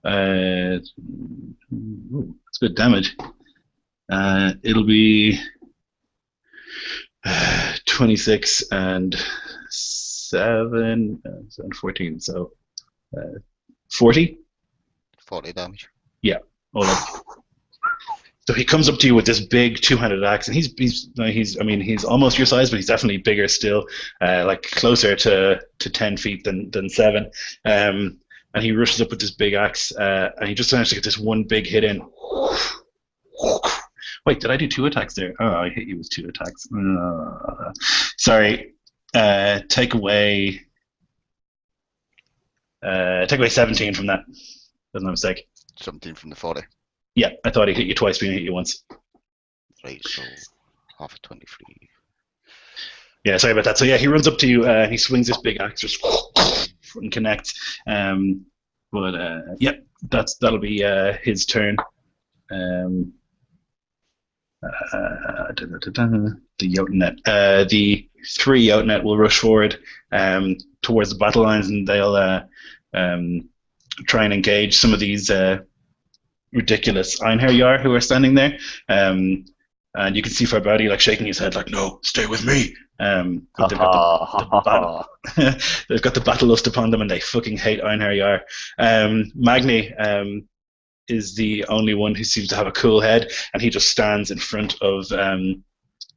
That's good damage. It'll be 26 and 7 and 14, so 40? 40 damage. Yeah, all up. So he comes up to you with this big two-handed axe, and he's almost your size, but he's definitely bigger still, like closer to 10 feet than 7. And he rushes up with this big axe, and he just managed to get this one big hit in. Wait, did I do 2 attacks there? Oh, I hit you with 2 attacks. Sorry. Take away 17 from that. That's no mistake. 17 from the 40. Yeah, I thought he hit you twice, but he hit you once. Right, so half of 23. Yeah, sorry about that. So yeah, he runs up to you, and he swings this big axe, just and connects. Yeah, that'll be his turn. The Jotunaett. The 3 Jotunaett will rush forward towards the battle lines, and they'll try and engage some of these ridiculous Einherjar who are standing there. And you can see Farbauti like shaking his head, like, "No, stay with me." But they've got they've got the battle lust upon them, and they fucking hate Einherjar. Magni is the only one who seems to have a cool head, and he just stands in front of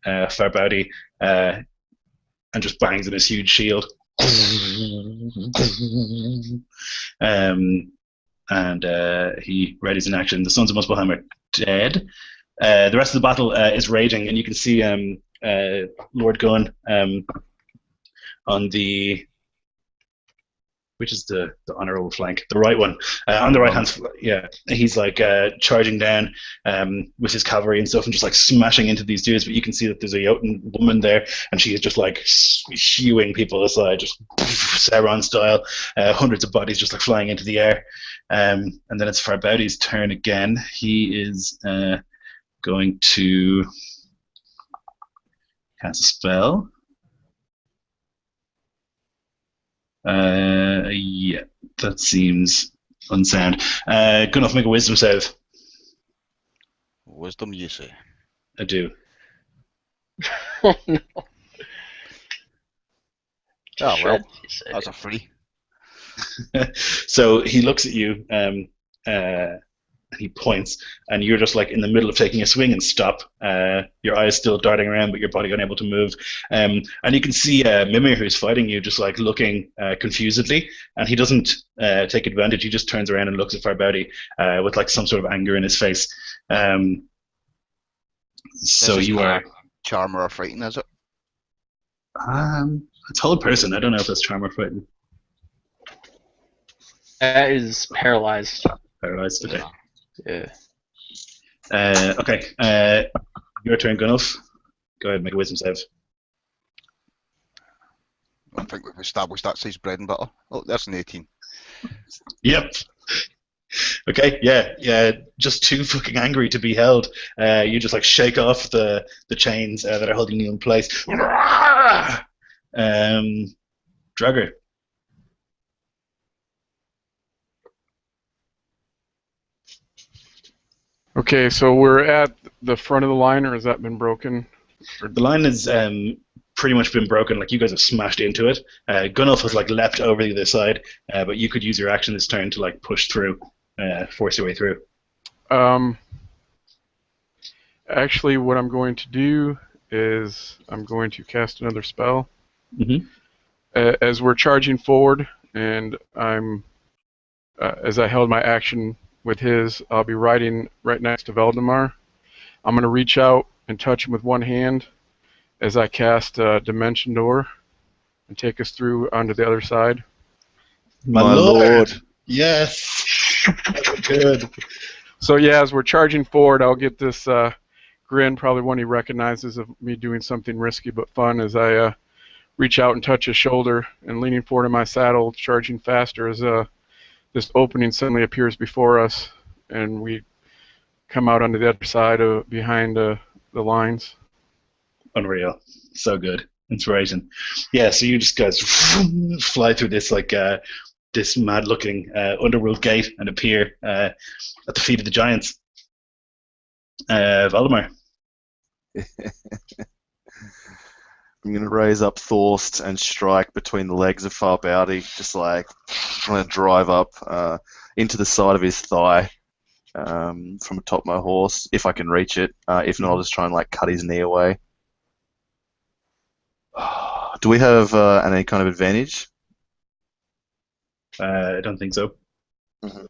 Farbauti and just bangs in his huge shield. And he readies in action. The Sons of Muspelheim are dead. The rest of the battle is raging, and you can see Lord Gunn on the, which is the honorable flank, the right one, on the right hand. Yeah, he's like charging down with his cavalry and stuff, and just like smashing into these dudes. But you can see that there's a Jotun woman there, and she is just like hewing people aside, just Sauron style. Hundreds of bodies just like flying into the air. And then it's Farbauti's turn again. He is going to cast a spell. Yeah, that seems unsound. Good enough, make a wisdom save. Wisdom, you say? I do. Oh no. Oh, well, You said that's it. a free. So he looks at you, and And he points, and you're just like in the middle of taking a swing and stop. Your eyes still darting around, but your body unable to move. And you can see Mimir, who's fighting you, just like looking confusedly, and he doesn't take advantage. He just turns around and looks at Farbauti with like some sort of anger in his face. So This is you are. charm or frighten, is it? It's hold person. I don't know if that's charm or fighting. That is paralyzed. Paralyzed. Okay. Yeah. Okay. Your turn, Gunnulf. Go ahead, make a wisdom save. I think we've established that says bread and butter. Oh, that's an 18. Yep. Okay. Yeah. Just too fucking angry to be held. You just like shake off the chains that are holding you in place. Dragger. Okay, so we're at the front of the line, or has that been broken? The line has pretty much been broken. Like you guys have smashed into it. Gunnulf has like leapt over the other side, but you could use your action this turn to like push through, force your way through. Actually, what I'm going to do is I'm going to cast another spell. Mm-hmm. As we're charging forward, and as I held my action with his, I'll be riding right next to Valdemar. I'm going to reach out and touch him with one hand as I cast Dimension Door and take us through onto the other side. My lord. Yes. Good. So yeah, as we're charging forward, I'll get this grin, probably one he recognizes of me doing something risky but fun, as I reach out and touch his shoulder, and leaning forward in my saddle, charging faster as this opening suddenly appears before us, and we come out onto the other side behind the lines. Unreal. So good. Inspiration. Yeah, so you just guys fly through this like this mad-looking underworld gate and appear at the feet of the giants. Valdemar. I'm going to raise up Thorst and strike between the legs of Farbauti, just like trying to drive up into the side of his thigh from atop my horse, if I can reach it. If not, I'll just try and like cut his knee away. Do we have any kind of advantage? I don't think so. Mm-hmm.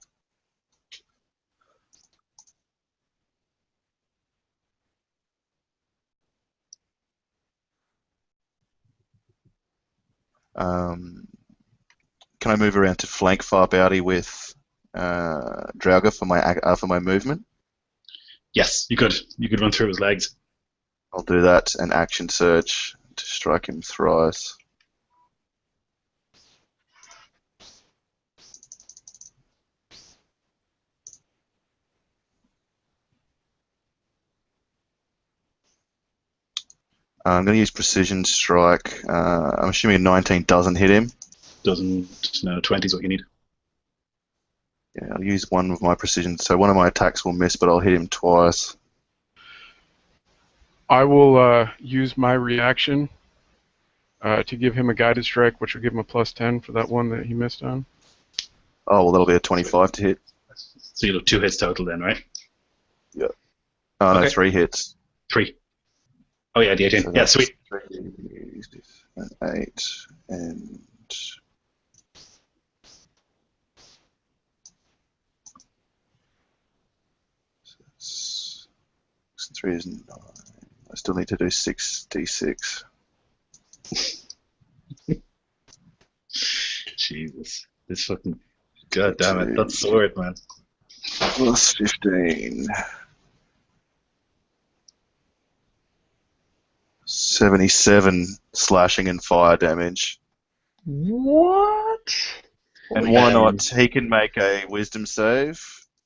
Can I move around to flank Farbauti with Draugr for my movement? Yes, you could. You could run through his legs. I'll do that and action surge to strike him thrice. I'm going to use precision strike. I'm assuming 19 doesn't hit him. Doesn't. No, 20 is what you need. Yeah, I'll use one of my precision. So one of my attacks will miss, but I'll hit him twice. I will use my reaction to give him a guided strike, which will give him a +10 for that one that he missed on. Oh, well, that'll be a 25 to hit. So you'll have 2 hits total then, right? Yeah. Oh, no, Okay. 3 hits. 3. Oh yeah, the 18. So Yeah, sweet. 8 and... Three is 9. I still need to do 6d6. Jesus. This fucking... God damn it. That sword, man. Plus 15. 77 slashing and fire damage. What? And why not? He can make a wisdom save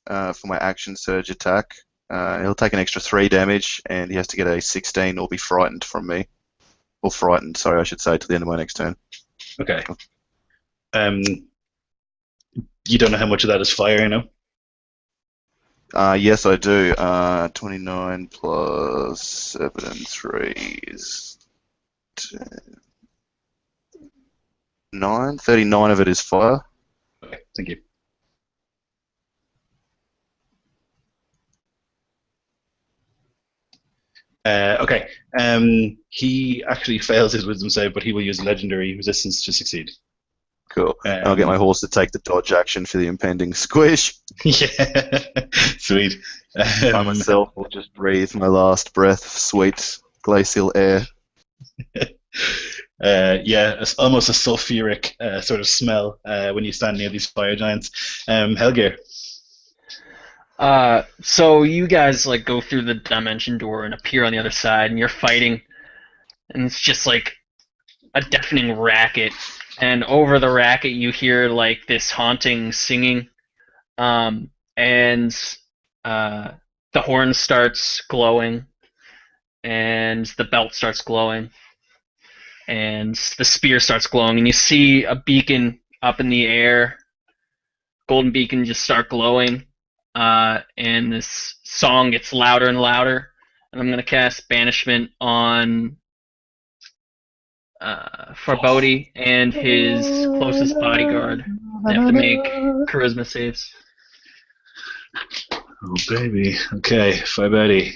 for my action surge attack. He'll take an extra 3 damage, and he has to get a 16 or be frightened from me. Or frightened, sorry, I should say, to the end of my next turn. Okay. You don't know how much of that is fire, you know? Yes, I do. 29 plus 7 and 3 is 9. 39 of it is fire. Okay, thank you. Okay. He actually fails his wisdom save, but he will use legendary resistance to succeed. Cool. And I'll get my Um, horse to take the dodge action for the impending squish. yeah, sweet. I myself will just breathe my last breath of sweet glacial air. Yeah, it's almost a sulfuric sort of smell when you stand near these fire giants. Helgir. So you guys like go through the dimension door and appear on the other side, and you're fighting, and it's just like a deafening racket. And over the racket, you hear like this haunting singing, and uh, the horn starts glowing, and the belt starts glowing, and the spear starts glowing, and you see a beacon up in the air, golden beacon just start glowing, and this song gets louder and louder, and I'm gonna cast banishment on Farbodi and his closest bodyguard. They have to make charisma saves. Oh, baby. Okay, Fibetti.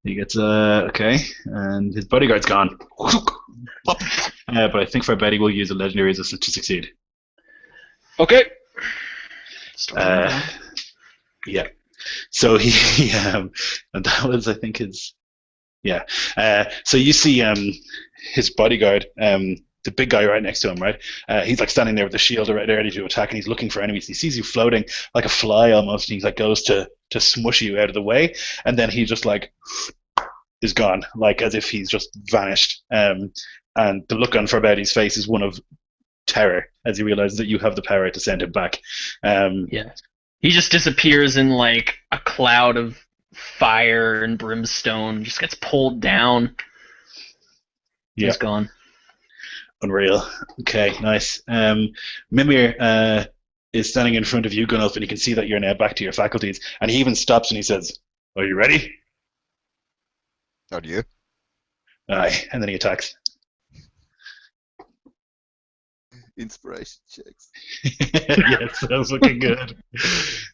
He gets, okay, and his bodyguard's gone. But I think Fibetti will use a legendary resistance to succeed. Okay. Yeah. So and that was, I think, his, yeah. So you see his bodyguard, the big guy right next to him, right? He's like standing there with the shield ready to attack, and he's looking for enemies. He sees you floating like a fly almost, and he like goes to smush you out of the way, and then he just like is gone, like as if he's just vanished. And the look on Farbetti's face is one of terror as he realizes that you have the power to send him back. Yeah. He just disappears in like a cloud of fire and brimstone, just gets pulled down. Yeah. He's gone. Unreal. Okay, nice. Mimir is standing in front of you, Gunnulf, and you can see that you're now back to your faculties. And he even stops and he says, "Are you ready?" Are you? Aye. And then he attacks. Inspiration checks. Yes, that was looking good.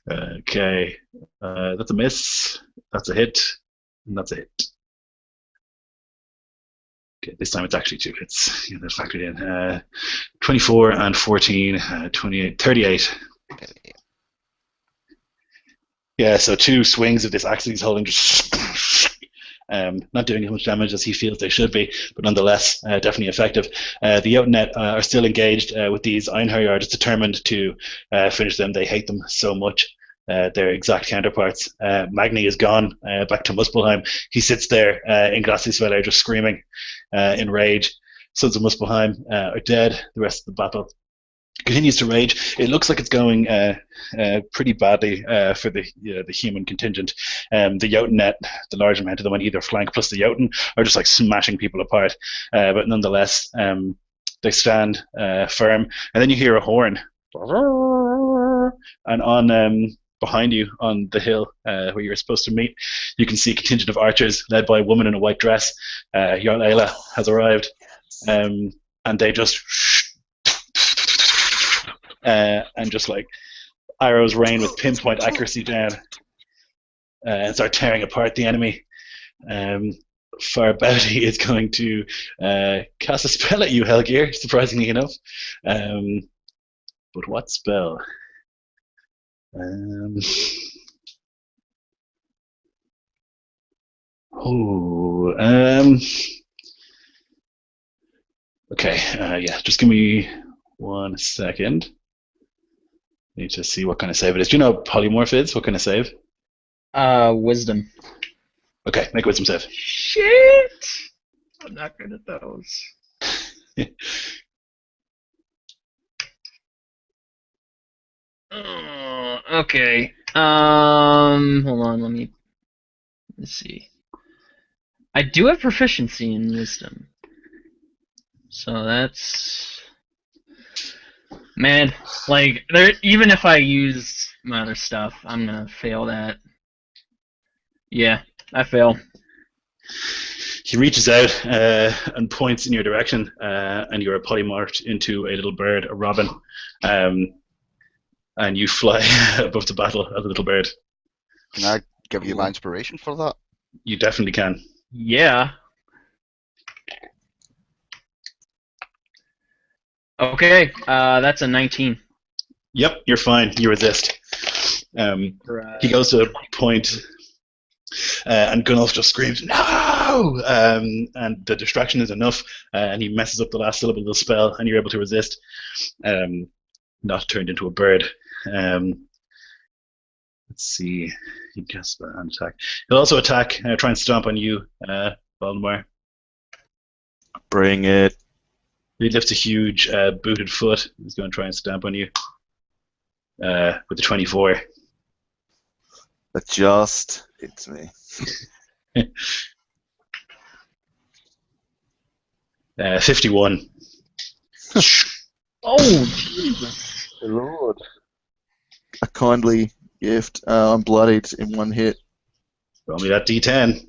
Okay. That's a miss. That's a hit. And that's a hit. Okay, this time it's actually 2 hits. Yeah, that's factored in. 24 and 14, 28, 38. Yeah, so 2 swings of this axe that he's holding, just not doing as much damage as he feels they should be, but nonetheless, definitely effective. The Jotunaett are still engaged with these Einherjar, determined to finish them. They hate them so much. Their exact counterparts. Magni is gone back to Muspelheim. He sits there in Glassisweiler just screaming in rage. Sons of Muspelheim are dead. The rest of the battle continues to rage. It looks like it's going pretty badly for the human contingent. The Jotunaett, the large amount of them on either flank, plus the Jotun, are just like smashing people apart. But nonetheless, they stand firm. And then you hear a horn, and on behind you on the hill where you're supposed to meet, you can see a contingent of archers led by a woman in a white dress. Jarl Ayla has arrived, and they just and just like arrows rain with pinpoint accuracy down and start tearing apart the enemy. Farbauti is going to cast a spell at you, Helgir, surprisingly enough. But what spell? Okay, yeah, just give me 1 second. Need to see what kind of save it is. Do you know what polymorph is? What kind of save? Wisdom. Okay, make a wisdom save. Shit! I'm not good at those. Okay. Hold on. Let's see. I do have proficiency in wisdom, so that's man. Like, there, even if I use my other stuff, I'm gonna fail that. Yeah, I fail. He reaches out and points in your direction, and you're polymorphed into a little bird, a robin, and you fly above the battle as a little bird. Can I give you my inspiration for that? You definitely can. Yeah. Okay, that's a 19. Yep, you're fine. You resist. He goes to point, and Gunnulf just screams, "No!" And the distraction is enough, and he messes up the last syllable of the spell, and you're able to resist, not turned into a bird. Let's see. He gets an attack. He'll also attack, try and stomp on you, Baltimore. Bring it. He lifts a huge booted foot. He's going to try and stamp on you with the 24. That just hits me. 51. Oh, Jesus. Lord. A kindly gift. I'm bloodied in one hit. Roll me that D10.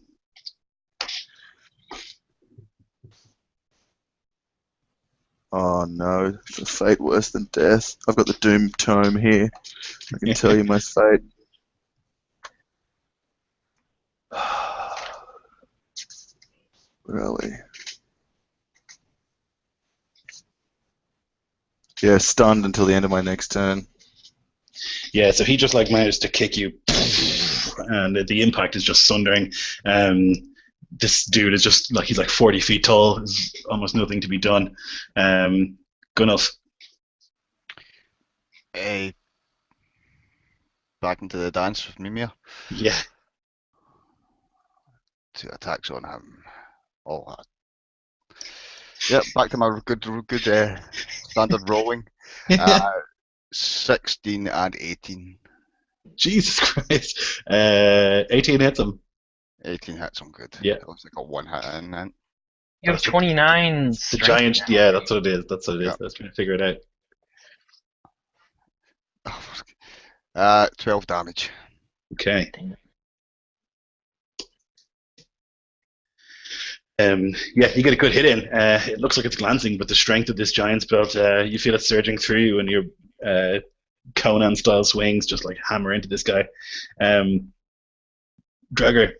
Oh no, it's a fate worse than death. I've got the Doom Tome here. I can tell you my fate. Where are we? Yeah, stunned until the end of my next turn. Yeah, so he just like managed to kick you, and the impact is just sundering. This dude is just like, he's like 40 feet tall. There's almost nothing to be done. Gunnulf. Back into the dance with Mimir. Yeah. 2 attacks on him. Oh, yep. Back to my good standard rolling. 16 and 18. Jesus Christ. 18 hits him. 18 hits him good. Yeah. It looks like a 1 hit in then. You have 29 The strength. giant, yeah, that's what it is. That's what it is. Yeah. I was trying to figure it out. 12 damage. Okay. Dang it. Yeah, you get a good hit in. It looks like it's glancing, but the strength of this giant's belt, you feel it surging through you, and your Conan-style swings just like hammer into this guy. Draugr.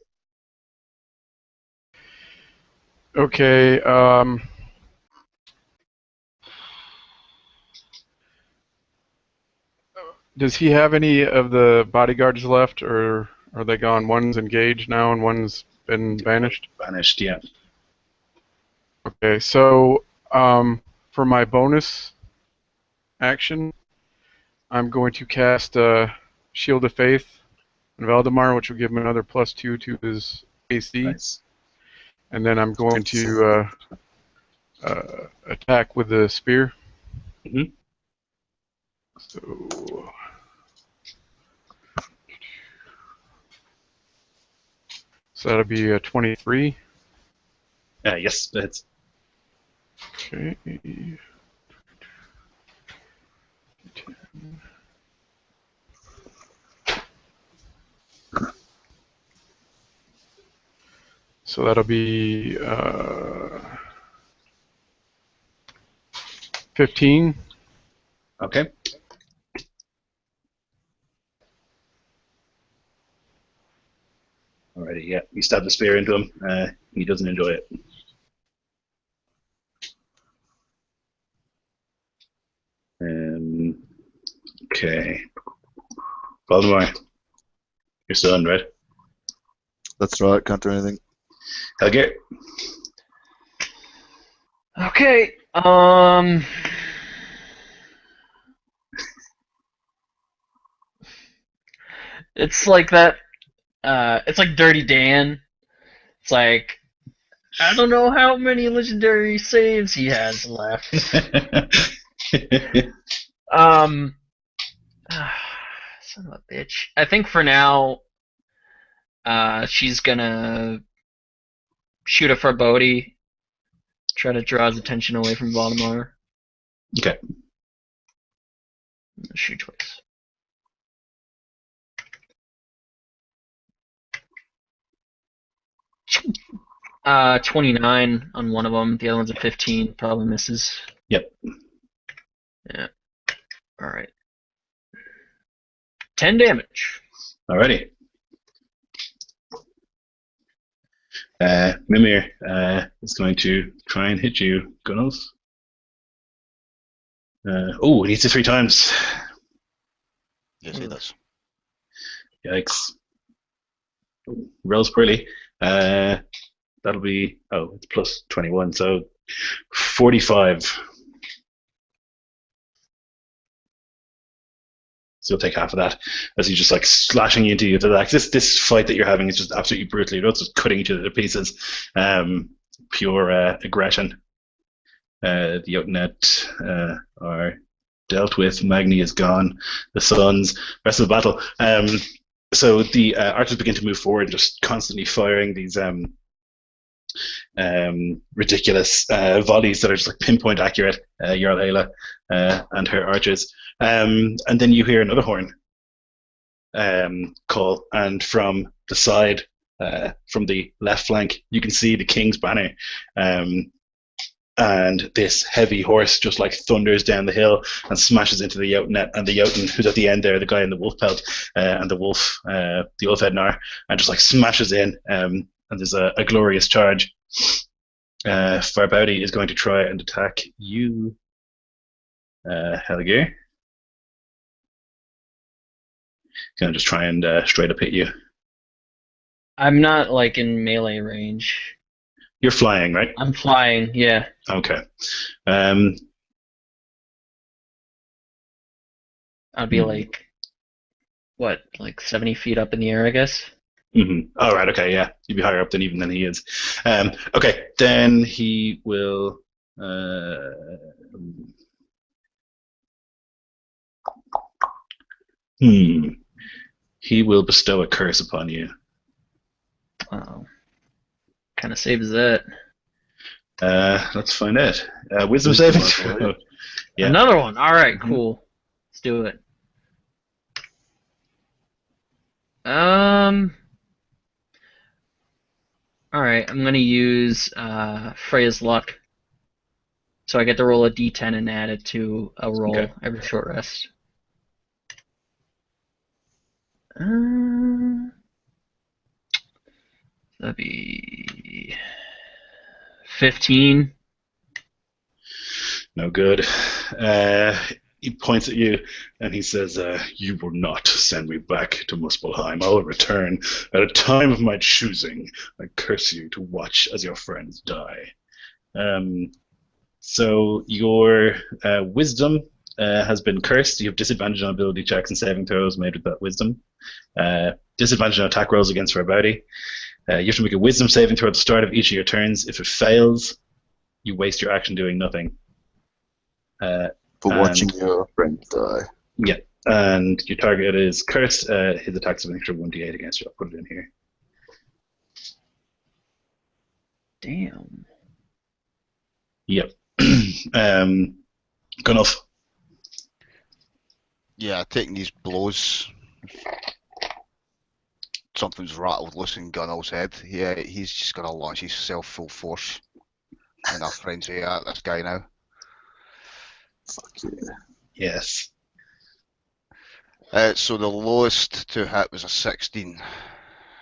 Okay. Does he have any of the bodyguards left, or are they gone? One's engaged now, and one's been banished. Vanished, yeah. Okay, so for my bonus action, I'm going to cast Shield of Faith on Valdemar, which will give him another +2 to his AC. Nice. And then I'm going to attack with the spear. Mhm. So that'll be a 23. Yes, that's Okay. So that'll be 15. okay. Alrighty, yeah. You stab the spear into him. He doesn't enjoy it. Okay. Baltimore. You're still in, right? That's right, can't do anything. Helger. Okay. It's like that. It's like Dirty Dan. It's like, I don't know how many legendary saves he has left. Son of a bitch. I think for now, she's gonna shoot a Forebodie, try to draw his attention away from Valdemar. Okay. Shoot twice. Uh, 29 on one of them. The other one's a 15. Probably misses. Yep. Yeah. All right. 10 damage. Alrighty. Mimir is going to try and hit you, Gunnels. He hits it 3 times. Yes, he does. Yikes. Rolls poorly. That'll be, it's plus 21, so 45. So you'll take half of that as he's just like slashing into you. Like this fight that you're having is just absolutely brutal. You're not just cutting each other to pieces. Pure aggression. The Jotunaett are dealt with. Magni is gone. The Suns. Rest of the battle. So the archers begin to move forward, just constantly firing these ridiculous volleys that are just like pinpoint accurate. Jarl Hela and her archers. And then you hear another horn call, and from the side, from the left flank, you can see the king's banner. And this heavy horse just like thunders down the hill and smashes into the Jotunaett, and the Jotun who's at the end there, the guy in the wolf pelt, and the wolf, the Ulfhed Nar, and just like smashes in. And there's a glorious charge. Farbauti is going to try and attack you, Helgir. Gonna just try and straight up hit you. I'm not like in melee range. You're flying, right? I'm flying, yeah. Okay. I'd be like, what, like 70 feet up in the air, I guess? Mm-hmm. All right. Okay. Yeah, you'd be higher up than even than he is. Okay. Then he will. He will bestow a curse upon you. Wow. Kind of saves that. Let's find out. Wisdom saving throw. Yeah. Another one. All right, cool. Let's do it. All right, I'm gonna use Freya's luck, so I get to roll a d10 and add it to a roll every short rest. That'd be 15. No good. He points at you and he says, "You will not send me back to Muspelheim. I will return at a time of my choosing. I curse you to watch as your friends die." So your wisdom has been cursed. You have disadvantage on ability checks and saving throws made with that wisdom. Disadvantage on attack rolls against Farbauti. You have to make a wisdom saving throw at the start of each of your turns. If it fails, you waste your action doing nothing. For watching your friends die. Yeah, and your target is cursed. His attacks have an extra 1d8 against you. I'll put it in here. Damn. Yep. Gunnulf. Yeah, taking these blows. Something's rattled loose in Gunnell's head. Yeah, he's just gonna launch himself full force. And our friends are at this guy now. Fuck yeah. Yes. So the lowest to hit was a 16.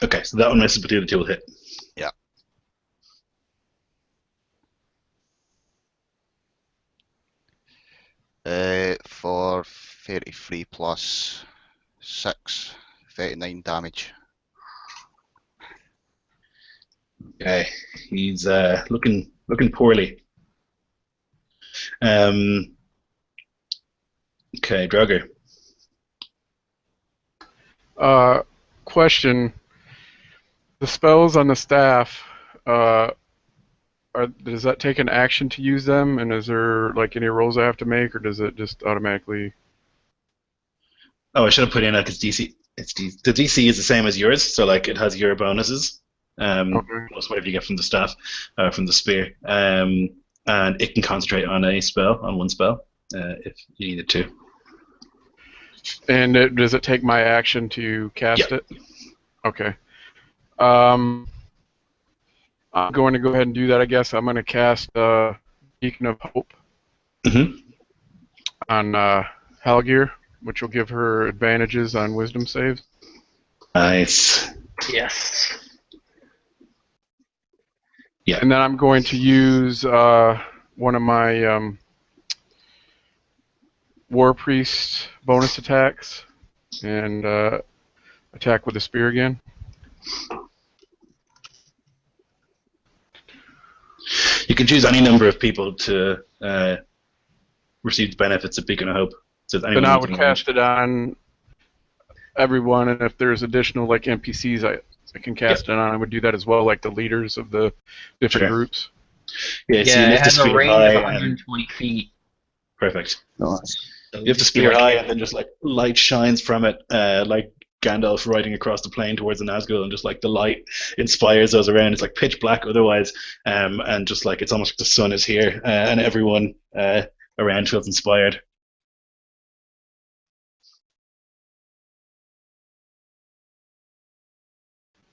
Okay, so that one misses, but the other two will hit. Yeah. For 33 plus 6, 39 damage. Okay, he's looking poorly. Okay, Draugr. Question: the spells on the staff, does that take an action to use them? And is there like any rolls I have to make, or does it just automatically? Oh, I should have put in like its DC. The DC is the same as yours, so like it has your bonuses. Plus whatever you get from the staff, from the spear. And it can concentrate on one spell, if you need it to. And does it take my action to cast it? Okay. I'm going to go ahead and do that, I guess. I'm going to cast Beacon of Hope on Halgir, which will give her advantages on wisdom saves. Nice. Yes. Yeah. And then I'm going to use one of my War Priest bonus attacks and attack with the spear again. You can choose any number of people to receive the benefits of Beacon of Hope. So Then anyone I within would range. cast it on everyone, and if there's additional like NPCs I can cast it on, I would do that as well, like the leaders of the different Sure. groups. Yeah, so you Yeah, it lift the has a spear range of high 120 feet. perfect. Nice. So You have the just be spear like, high, and then just like light shines from it, like Gandalf riding across the plain towards the Nazgul, and just like the light inspires those around. It's like pitch black otherwise, and just like it's almost like the sun is here, and everyone around feels inspired.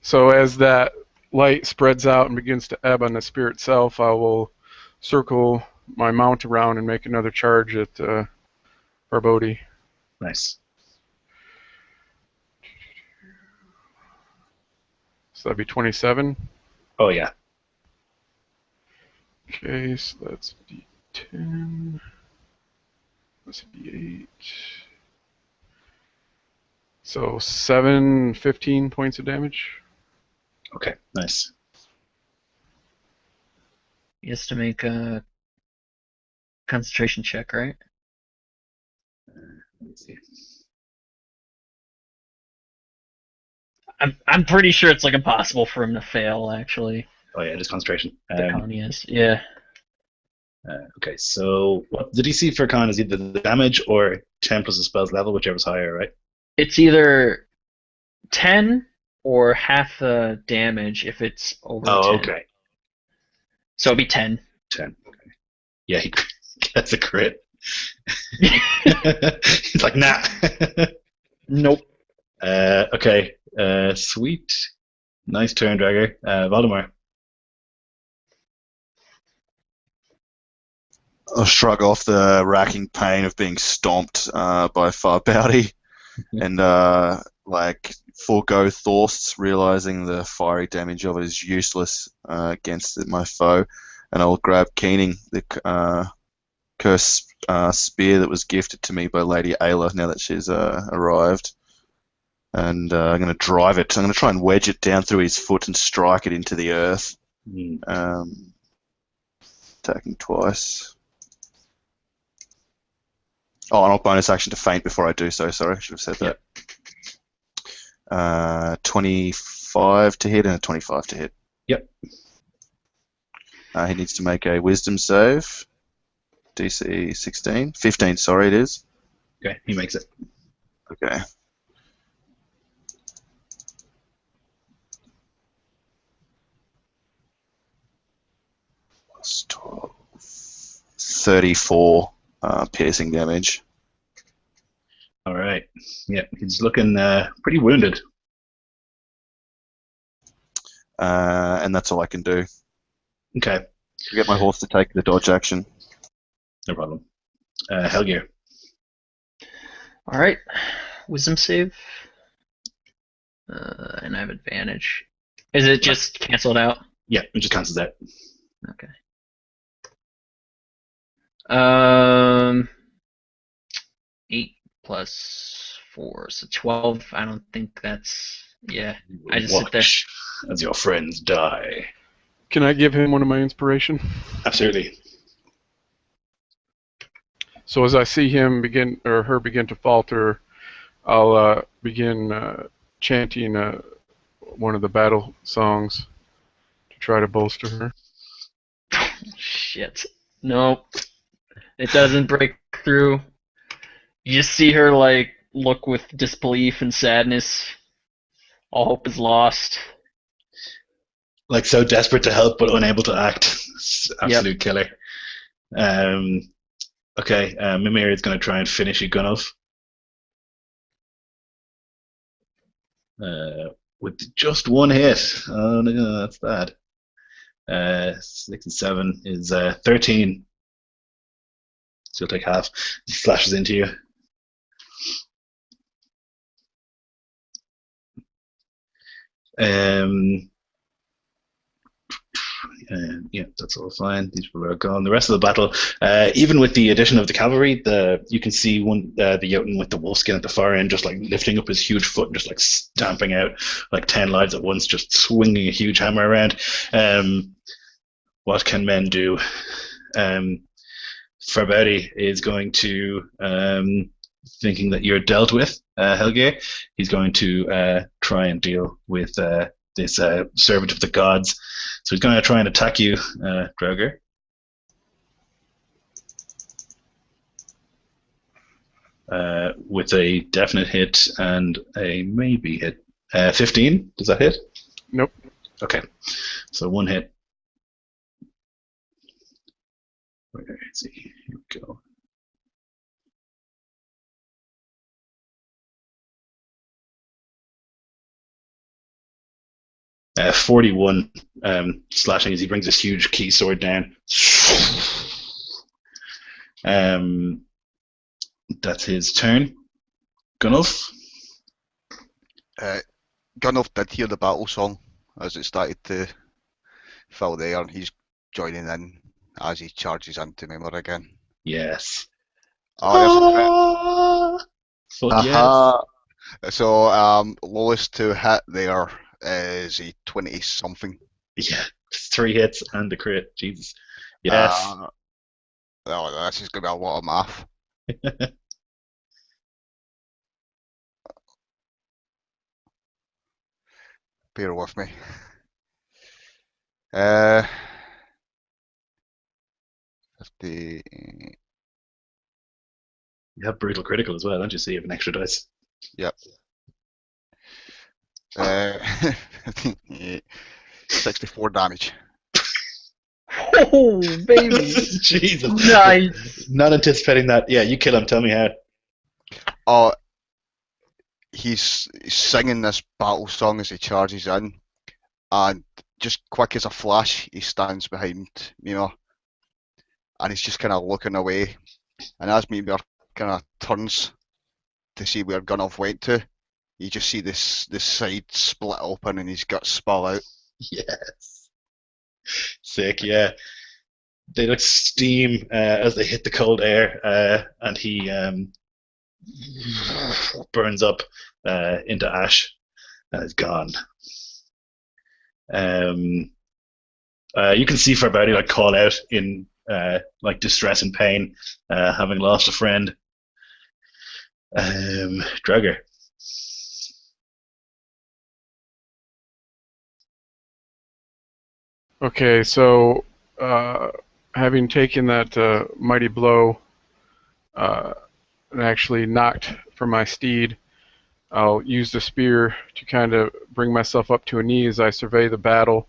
So as that light spreads out and begins to ebb on the spear itself, I will circle my mount around and make another charge at Barbodi. Nice. So that'd be 27. Oh yeah. Okay, so that's D10. That's D8. So 15 points of damage. Okay. Nice. he has to make a concentration check, right? Let me see. I'm pretty sure it's like impossible for him to fail. Actually, Oh yeah, just concentration. the con is. Yeah. Okay, so what the DC for con is either the damage or 10 plus the spell's level, whichever's higher, right? It's either 10 or half the damage if it's over 10. Oh, okay. So it'd be 10. 10. Okay. Yeah, he gets a crit. He's like, nah. Nope. Okay. Sweet. Nice turn, Dragger. Voldemort. I'll shrug off the racking pain of being stomped by Farbowdy and like forego thoughts, realizing the fiery damage of it is useless against my foe, and I'll grab Keening, the cursed spear that was gifted to me by Lady Ayla now that she's arrived, and I'm going to drive it. I'm going to try and wedge it down through his foot and strike it into the earth, attacking twice. Oh, and I'll bonus action to feint before I do so. Sorry, I should have said that. 25 to hit and a 25 to hit. Yep. He needs to make a wisdom save. DC 16. 15, sorry, it is. Okay, he makes it. Okay. Plus 12. 34 piercing damage. All right. Yeah, he's looking pretty wounded. And that's all I can do. Okay, I get my horse to take the dodge action. no problem. Helgir. All right. Wisdom save. And I have advantage. Is it just canceled out? Yeah, it just cancels that. Okay. 8 plus 4, so 12. I don't think that's. Yeah, I just sit there. Watch as your friends die. Can I give him one of my inspiration? Absolutely. So as I see him begin or her begin to falter, I'll begin chanting one of the battle songs to try to bolster her. Shit. Nope. It doesn't break through. You just see her like look with disbelief and sadness. All hope is lost. Like so desperate to help but unable to act. Absolute killer. Okay, Mimir is going to try and finish you, Gunnulf. With just one hit. Oh no, that's bad. 6 and 7 is 13. So you'll take half. He slashes into you. Yeah, that's all fine. These people are gone. The rest of the battle, even with the addition of the cavalry, you can see the Jotun with the wolfskin at the far end, just like lifting up his huge foot and just like stamping out like 10 lives at once, just swinging a huge hammer around. What can men do? Farbauti is going to, thinking that you're dealt with, Helge, he's going to try and deal with this servant of the gods. So he's going to try and attack you, Draugr. With a definite hit and a maybe hit. 15, does that hit? Nope. Okay, so one hit. Where is he? Here we go. 41 slashing as he brings this huge key sword down. That's his turn. Gunnulf? Gunnulf did hear the battle song as it started to fill the air, and he's joining in as he charges into Mimir again. Yes. Oh, Fuck yes. So lowest to hit there is a 20 something. Yeah, 3 hits and the crit. Jesus. Yes. Oh, this is going to be a lot of math. Bear with me. 50. You have brutal critical as well, don't you? So you have an extra dice. Yep. 64 damage. Oh, baby. Jesus. Nice. Not anticipating that. Yeah, you kill him. Tell me how. Oh, he's singing this battle song as he charges in, and just quick as a flash, he stands behind Mimir, and he's just kind of looking away. And as Mimir kind of turns to see where Gunnulf went to, you just see this side split open and his guts spill out. Yes. Sick, yeah. They like steam as they hit the cold air, and he burns up into ash and is gone. You can see Farbauti like call out in like distress and pain, having lost a friend. Draugr. Okay, so having taken that mighty blow and actually knocked from my steed, I'll use the spear to kind of bring myself up to a knee as I survey the battle.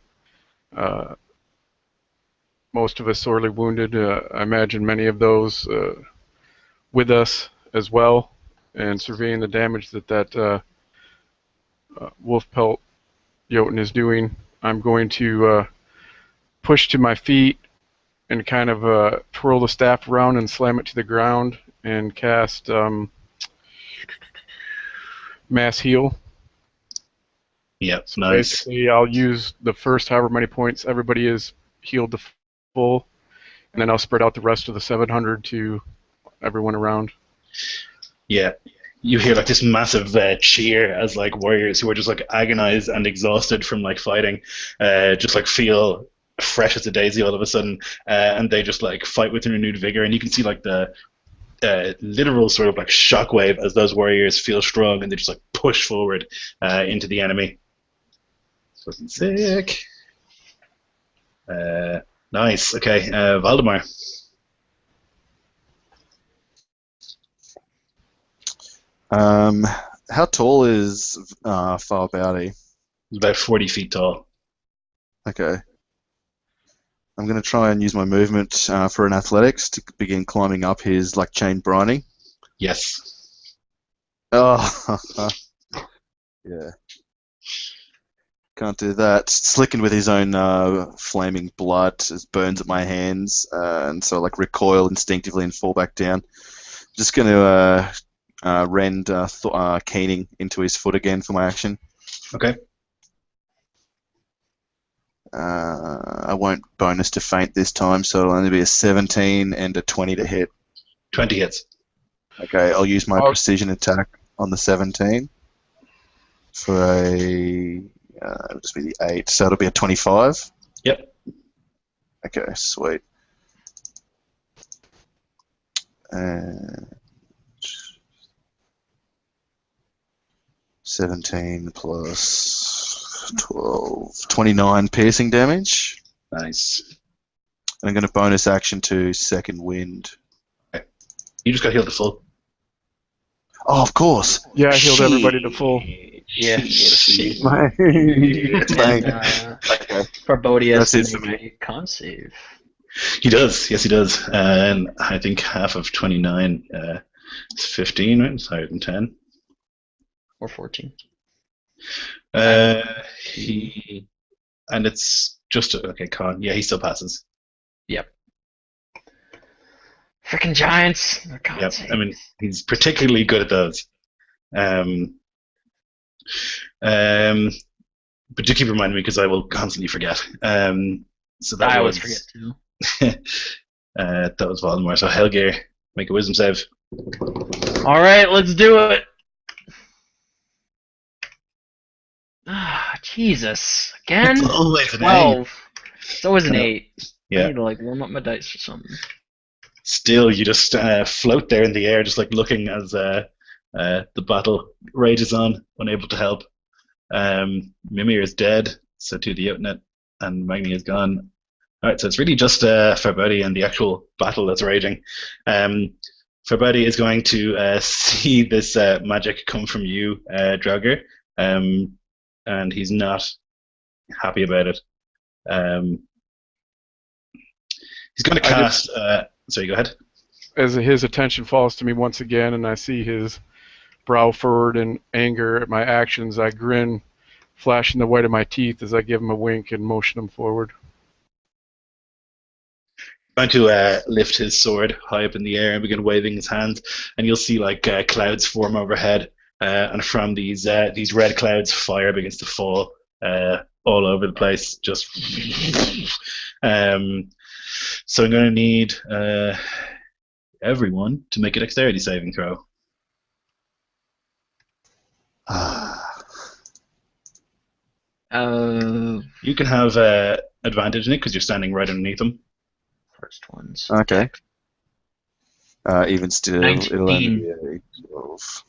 Most of us sorely wounded. I imagine many of those with us as well, and surveying the damage that wolf pelt Jotun is doing. I'm going to push to my feet and kind of twirl the staff around and slam it to the ground and cast Mass Heal. Yep, So nice. basically, I'll use the first however many points everybody is healed to full, and then I'll spread out the rest of the 700 to everyone around. Yeah. You hear like this massive cheer as like warriors who are just like agonized and exhausted from like fighting, just like feel fresh as a daisy all of a sudden, and they just like fight with renewed vigor, and you can see like the literal sort of like shockwave as those warriors feel strong and they just like push forward into the enemy. Fucking sick. Nice. Okay, Valdemar. How tall is Farbauti? He's about 40 feet tall. Okay. I'm going to try and use my movement for an athletics to begin climbing up his like chain briny. Yes. Oh, yeah. Can't do that. Slicking with his own flaming blood, it burns at my hands, and so like recoil instinctively and fall back down. Just going to rend Keening into his foot again for my action. Okay. I won't bonus to feint this time, so it'll only be a 17 and a 20 to hit. 20 hits. Okay, I'll use my Oh. precision attack on the 17 for a. It'll just be the 8, so it'll be a 25. Yep. Okay, sweet. And 17 plus 12, 29 piercing damage. Nice. And I'm going to bonus action to second wind. You just got healed to full. Oh, of course. Yeah, I healed everybody to full. Yeah. Thanks. And, Okay. for Bodhi has That's to it for make a con save. He does. Yes, he does. And I think half of 29 is 15, right? It's higher than 10. Or 14. He and it's just okay. Con. Yeah, he still passes. Yep. Frickin' giants. They're con Yep. saves. I mean, he's particularly good at those. But do keep reminding me because I will constantly forget. So that I always was, forget too. that was Voldemort. So Helgeir, make a wisdom save. Alright, let's do it. Ah, Jesus. Again? It's always an 12. It's always an Yeah. 8. I Yeah. need to like warm up my dice or something. Still, you just float there in the air, just like looking as the battle rages on, unable to help. Mimir is dead, so too the Jotunaett, and Magni is gone. Alright, so it's really just Farbodi and the actual battle that's raging. Farbodi is going to see this magic come from you, Draugr, and he's not happy about it. He's going to cast. Sorry, go ahead. As his attention falls to me once again, and I see his brow furrowed in anger at my actions, I grin, flashing the white of my teeth as I give him a wink and motion him forward. Going to lift his sword high up in the air and begin waving his hands, and you'll see like clouds form overhead, and from these red clouds, fire begins to fall all over the place. Just so I'm going to need everyone to make a dexterity saving throw. You can have advantage in it because you're standing right underneath them. First ones. Okay. Even still, 19. it'll only be a 12.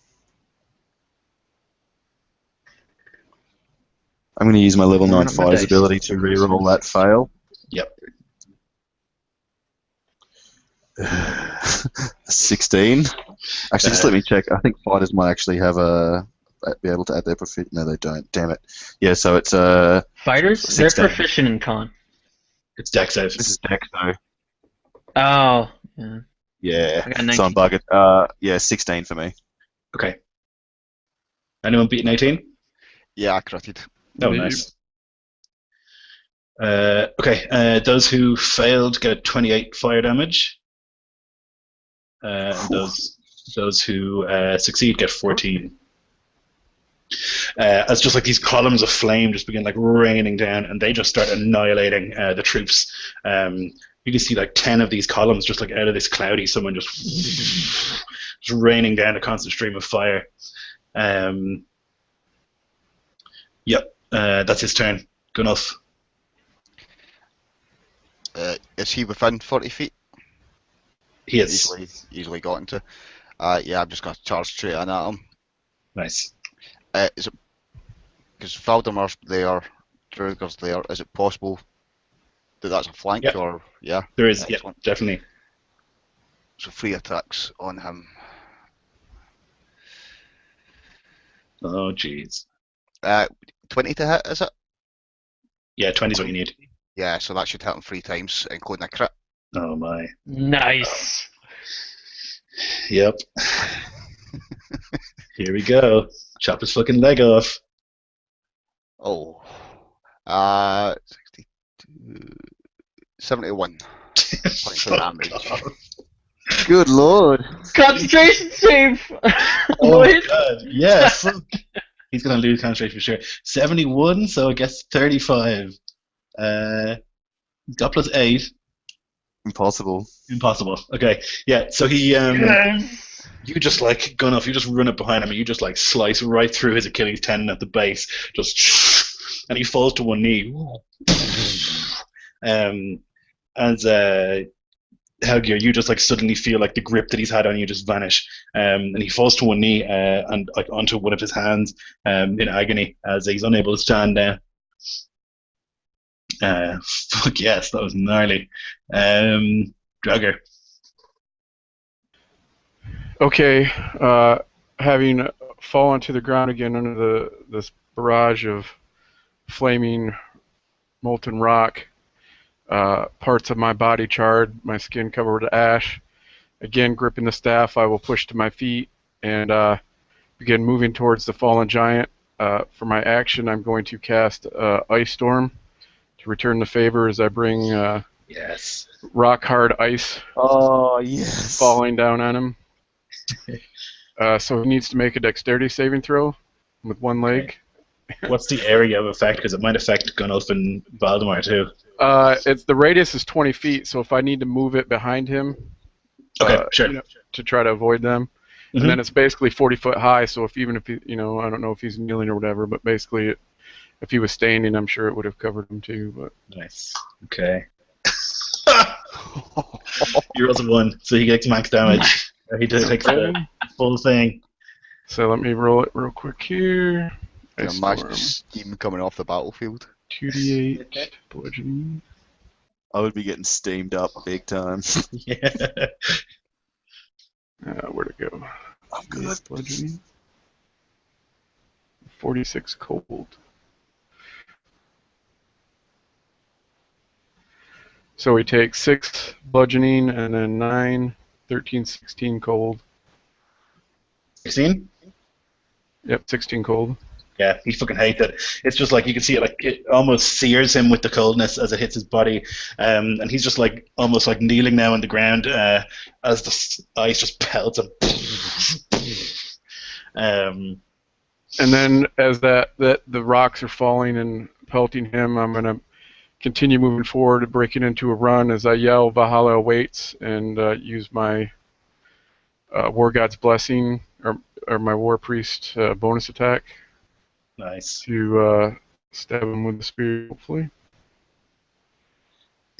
I'm going to use my level 9 Warming up my fighter's dice. ability to reroll that fail. Yep. 16. Actually, just let me check. I think fighters might actually have be able to add their proficient. No, they don't. Damn it. Yeah, so it's Fighters? 16. They're proficient in con. It's dex save. This is dex though. Oh, yeah. Yeah. I got 19. So I'm buggered. Yeah, 16 for me. Okay. Anyone beating 18? Yeah, I critted. Oh, Me. nice. Okay, those who failed get 28 fire damage. And those who succeed get 14. As just like these columns of flame just begin like raining down, and they just start annihilating the troops. You can see like 10 of these columns just like out of this cloudy, someone just raining down a constant stream of fire. Yep, that's his turn. Good enough. Is he within 40 feet? He is. Easily got into. Yeah, I'm just going to charge straight in at him. Nice. Is it because Valdemar's there, Druiger's there? Is it possible that that's a flank? Yep. Or yeah, There is, yeah, excellent. definitely. So 3 attacks on him. Oh, jeez. 20 to hit, is it? Yeah, 20 is what you need. Yeah, so that should hit him 3 times, including a crit. Oh, my. Nice. Yep. Here we go. Chop his fucking leg off. Oh. 62, 71 points of damage. Good lord. Concentration save! Oh my Lloyd. god. Yeah, fuck. He's going to lose concentration for sure. 71, so I guess 35. He's got +8. Impossible. Impossible. Okay. Yeah. So he Yes. you just like gun off. You just run up behind him and you just like slice right through his Achilles tendon at the base. Just and he falls to one knee. As Helgier, you just like suddenly feel like the grip that he's had on you just vanish, and he falls to one knee and like onto one of his hands in agony as he's unable to stand now. Fuck yes, that was gnarly. Drugger. Okay, having fallen to the ground again under this barrage of flaming molten rock, parts of my body charred, my skin covered with ash. Again, gripping the staff, I will push to my feet and begin moving towards the fallen giant. For my action, I'm going to cast Ice Storm to return the favor as I bring Yes. rock hard ice Oh, yes. falling down on him. So he needs to make a dexterity saving throw with one leg. What's the area of effect? Because it might affect Gunnulf and Valdemar too. It's the radius is 20 feet, so if I need to move it behind him, Okay, sure. to try to avoid them, Mhm. and then it's basically 40 foot high. So if even if he, I don't know if he's kneeling or whatever, but basically, if he was standing, I'm sure it would have covered him too. But Nice. Okay. He rolls a 1, so he gets max damage. He takes the full thing. so let me roll it real quick here. Can Ice you imagine Storm, the steam coming off the battlefield? 2d8 bludgeoning. I would be getting steamed up big time. Yeah. Where'd it go? I'm good. Bludgeoning. 46 cold. So we take 6 bludgeoning and then 9, 13, 16 cold. 16? Yep, 16 cold. Yeah, he fucking hates it. It's just like you can see it, like it almost sears him with the coldness as it hits his body, and he's just like almost like kneeling now on the ground as the ice just pelts him. And then as the rocks are falling and pelting him, I'm gonna continue moving forward, breaking into a run as I yell Valhalla awaits and use my War God's Blessing or my War Priest bonus attack Nice. to stab him with the spear, hopefully.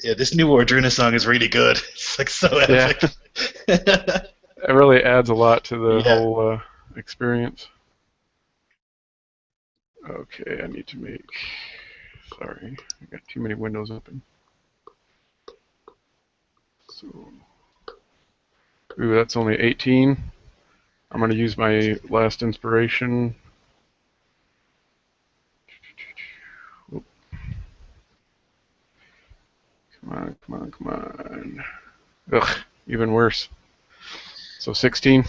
Yeah, this new Ordruna song is really good. It's like so epic. It really adds a lot to the Yeah. whole experience. Okay, I need to make... Sorry, I got too many windows open. So... Ooh, that's only 18. I'm going to use my last inspiration. Oop. Come on. Ugh, even worse. So 16.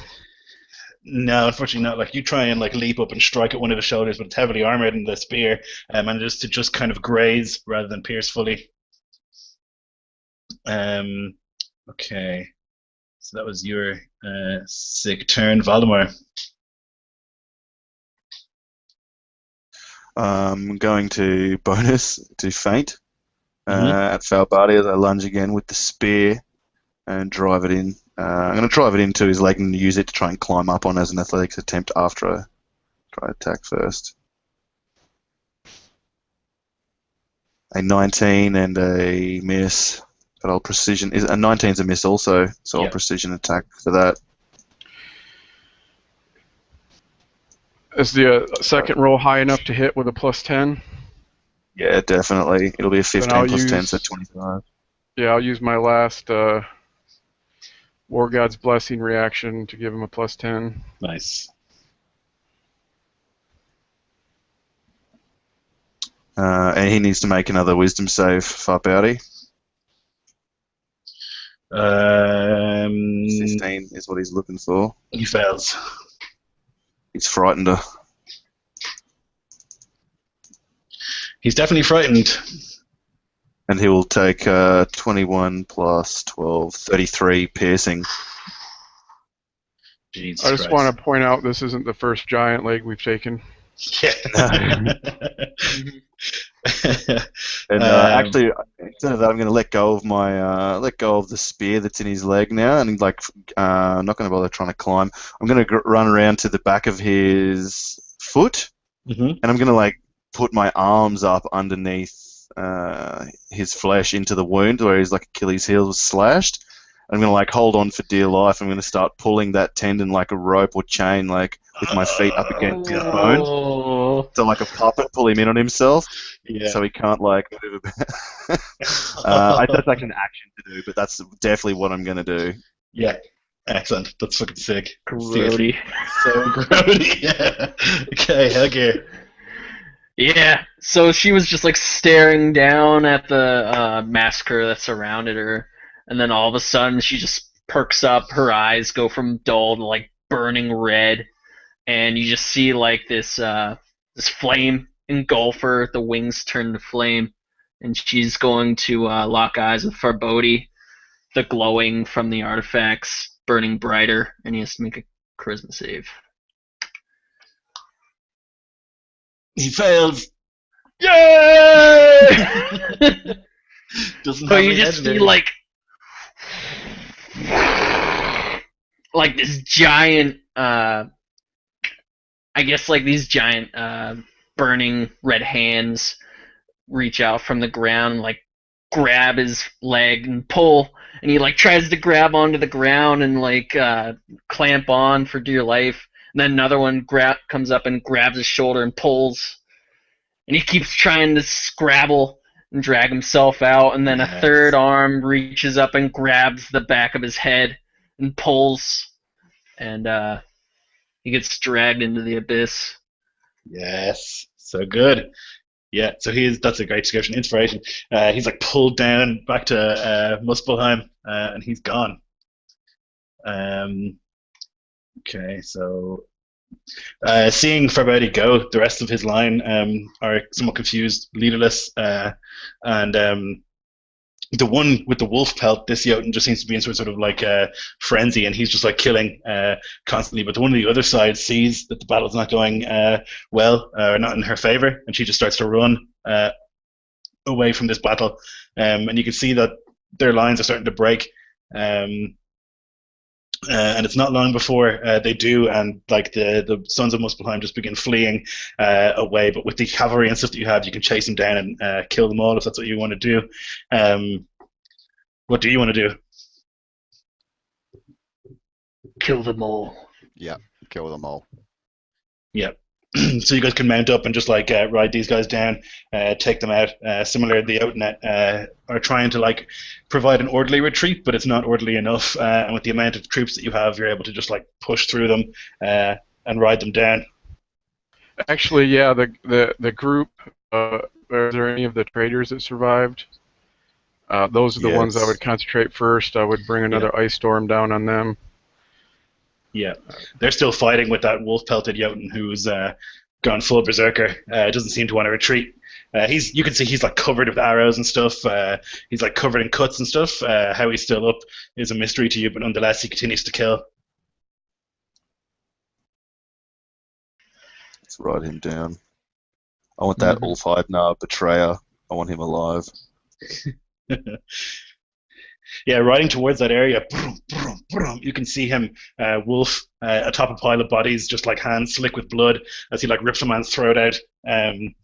No, unfortunately not. Like you try and like leap up and strike at one of the shoulders, but it's heavily armored in the spear, manages to just kind of graze rather than pierce fully. Okay, so that was your sick turn, Valdemar. I'm going to bonus to feint at Falbardi as I lunge again with the spear and drive it in. I'm going to drive it into his leg and use it to try and climb up on as an athletics attempt after I try to attack first. A 19 and a miss, but I'll precision. A 19's a miss also, so I'll precision attack for that. Is the second roll high enough to hit with a +10? Yeah, definitely. It'll be a 15 I'll plus 10, use- so 25. Yeah, I'll use my last War God's Blessing reaction to give him a +10. Nice. And he needs to make another wisdom save, Farbardi. 15 is what he's looking for. He fails. He's frightened her. He's definitely frightened. And he will take 21 plus 12, 33 piercing. Jesus I just Christ. want to point out this isn't the first giant leg we've taken. Yeah. And um, actually, instead of that, I'm going to let go of the spear that's in his leg now, and I'm not going to bother trying to climb. I'm going to run around to the back of his foot, mhm. and I'm going to like put my arms up underneath his flesh into the wound where his like Achilles heel was slashed. I'm going to like hold on for dear life. I'm going to start pulling that tendon like a rope or chain, like with my feet up against his God. bone. Oh. So like a puppet, pull him in on himself, Yeah. so he can't like move about. That's actually an action to do, but that's definitely what I'm gonna do. Yeah. Excellent. That's fucking sick. See it. Grody. So grody. Yeah. Okay, Helgear. Yeah. So she was just like staring down at the massacre that surrounded her, and then all of a sudden she just perks up. Her eyes go from dull to like burning red, and you just see like this flame engulf her. The wings turn to flame, and she's going to lock eyes with Farbodi. The glowing from the artifacts burning brighter, and he has to make a charisma save. He fails. Yay! Doesn't So have you any just see legendary. like this giant I guess like these giant burning red hands reach out from the ground and like grab his leg and pull, and he like tries to grab onto the ground and like clamp on for dear life, and then another one comes up and grabs his shoulder and pulls, and he keeps trying to scrabble and drag himself out, and then a third Yes. arm reaches up and grabs the back of his head and pulls, and he gets dragged into the abyss. Yes. So good. Yeah. So that's a great description. Inspiration. He's like pulled down back to Muspelheim, and he's gone. Um, okay. So seeing Farbodi go, the rest of his line are somewhat confused, leaderless, and the one with the wolf pelt, this Jotun just seems to be in sort of like a frenzy, and he's just like killing constantly. But the one on the other side sees that the battle's not going well, or not in her favor, and she just starts to run away from this battle. And you can see that their lines are starting to break. Um, and it's not long before they do, and like the sons of Muspelheim just begin fleeing away. But with the cavalry and stuff that you have, you can chase them down and kill them all if that's what you want to do. Um, what do you want to do? Kill them all. Yeah, kill them all. Yeah. So you guys can mount up and just like ride these guys down, take them out. Similar, the Jotunaett are trying to like provide an orderly retreat, but it's not orderly enough. And with the amount of troops that you have, you're able to just like push through them and ride them down. Actually, yeah, the group. Are there any of the traders that survived? Those are the ones I Yes. would concentrate first. I would bring another ice storm down on them. Yeah, they're still fighting with that wolf-pelted Jotun who's gone full berserker. Doesn't seem to want to retreat. You can see he's like covered with arrows and stuff. He's like covered in cuts and stuff. How he's still up is a mystery to you, but nonetheless, he continues to kill. Let's write him down. I want that Ulfheidnar betrayer. I want him alive. Yeah, riding towards that area, you can see him, Wolf, atop a pile of bodies, just like hands slick with blood, as he like rips a man's throat out. And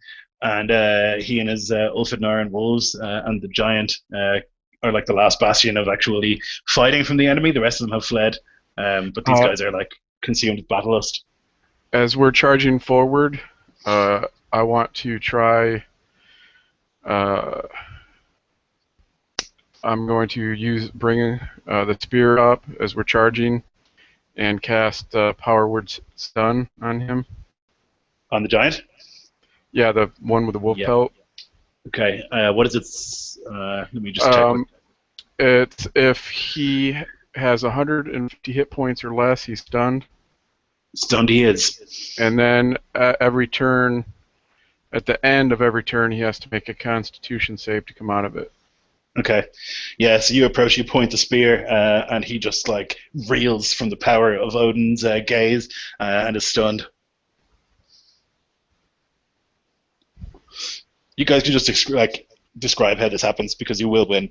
he and his Ulfidnar and wolves and the giant are like the last bastion of actually fighting from the enemy. The rest of them have fled, but these guys are like consumed with battle lust. As we're charging forward, I want to try. I'm going to bring the spear up as we're charging, and cast Power Word Stun on him. On the giant? Yeah, the one with the wolf pelt. Okay. What is it? Let me just check. It's if he has 150 hit points or less, he's stunned. Stunned he is. And then every turn, at the end of every turn, he has to make a Constitution save to come out of it. Okay. Yeah, so you approach, you point the spear, and he just like reels from the power of Odin's gaze and is stunned. You guys can just describe how this happens because you will win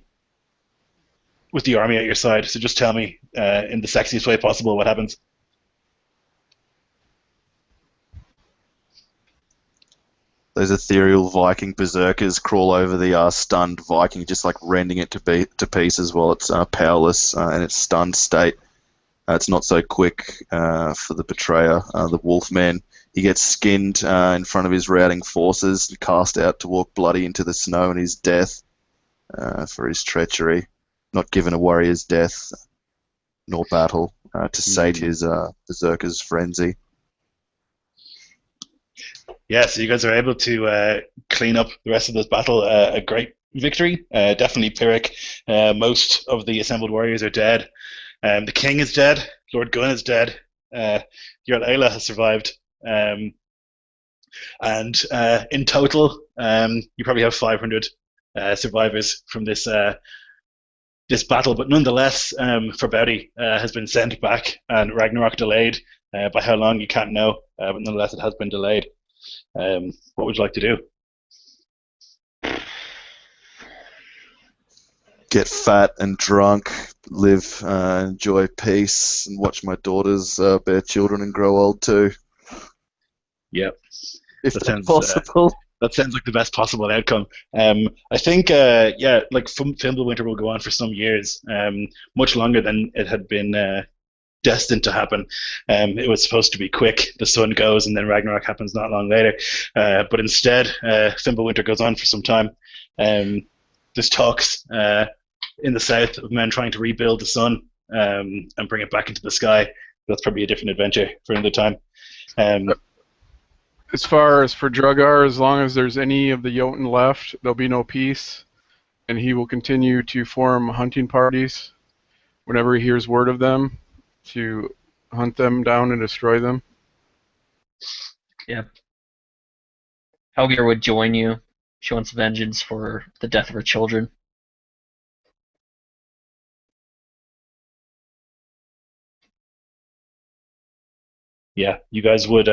with the army at your side. So just tell me in the sexiest way possible what happens. Those ethereal Viking berserkers crawl over the stunned Viking, just like rending it to pieces while it's powerless in its stunned state. It's not so quick for the betrayer, the Wolfman. He gets skinned in front of his routing forces and cast out to walk bloody into the snow in his death for his treachery, not given a warrior's death nor battle to sate his berserker's frenzy. Yeah, so you guys are able to clean up the rest of this battle. A great victory, definitely Pyrrhic. Most of the assembled warriors are dead. The king is dead. Lord Gunn is dead. Jarl Ayla has survived. And in total, you probably have 500 survivors from this battle. But nonetheless, Forbauti has been sent back, and Ragnarok delayed. By how long you can't know, but nonetheless it has been delayed. What would you like to do? Get fat and drunk, live, enjoy peace, and watch my daughters bear children and grow old too. Yep. If That that's sounds possible. that sounds like the best possible outcome. I think, yeah, like Fimbulwinter will go on for some years, much longer than it had been destined to happen. It was supposed to be quick. The sun goes, and then Ragnarok happens not long later. But instead, Fimbulwinter goes on for some time. There's talks in the south of men trying to rebuild the sun and bring it back into the sky. That's probably a different adventure for another time. As far as for Drugar, as long as there's any of the Jotun left, there'll be no peace, and he will continue to form hunting parties whenever he hears word of them to hunt them down and destroy them. Yep. Helgir would join you. She wants vengeance for the death of her children. Yeah, you guys would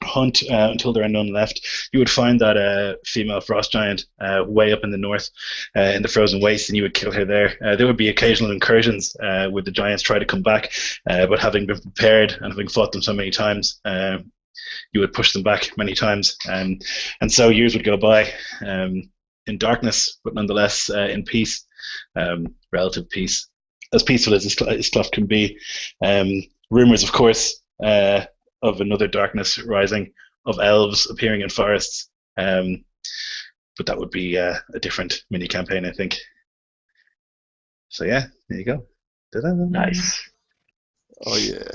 hunt until there are none left. You would find that female frost giant way up in the north in the frozen waste, and you would kill her there. There would be occasional incursions where the giants try to come back, but having been prepared and having fought them so many times, you would push them back many times. And so years would go by in darkness, but nonetheless in peace, relative peace, as peaceful as Isclough can be. Rumors, of course, of another darkness rising, of elves appearing in forests. But that would be a different mini campaign, I think. So yeah, there you go. Ta-da. Nice. Oh yeah.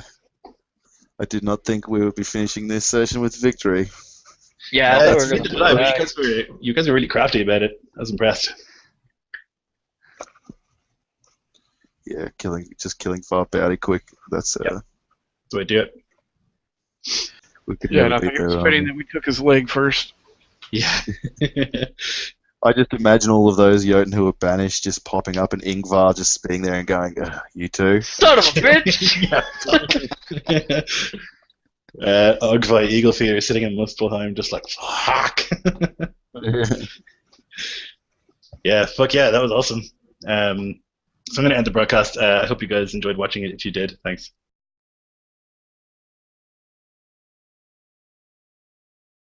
I did not think we would be finishing this session with victory. Yeah, I thought we were Neither gonna did I, play but that. you guys were really crafty about it. I was impressed. Yeah, just killing Forbauti quick. That's Yep. That's the way to do it. we could Yeah, and never I beat think it's their fitting army. that we took his leg first. Yeah. I just imagine all of those Jotun who were banished just popping up and Ingvar just being there and going, you too? Son of a bitch! Ogvi Eaglefeeder sitting in Muspelheim just like, fuck. Yeah, fuck yeah, that was awesome. So I'm going to end the broadcast. I hope you guys enjoyed watching it. If you did, thanks.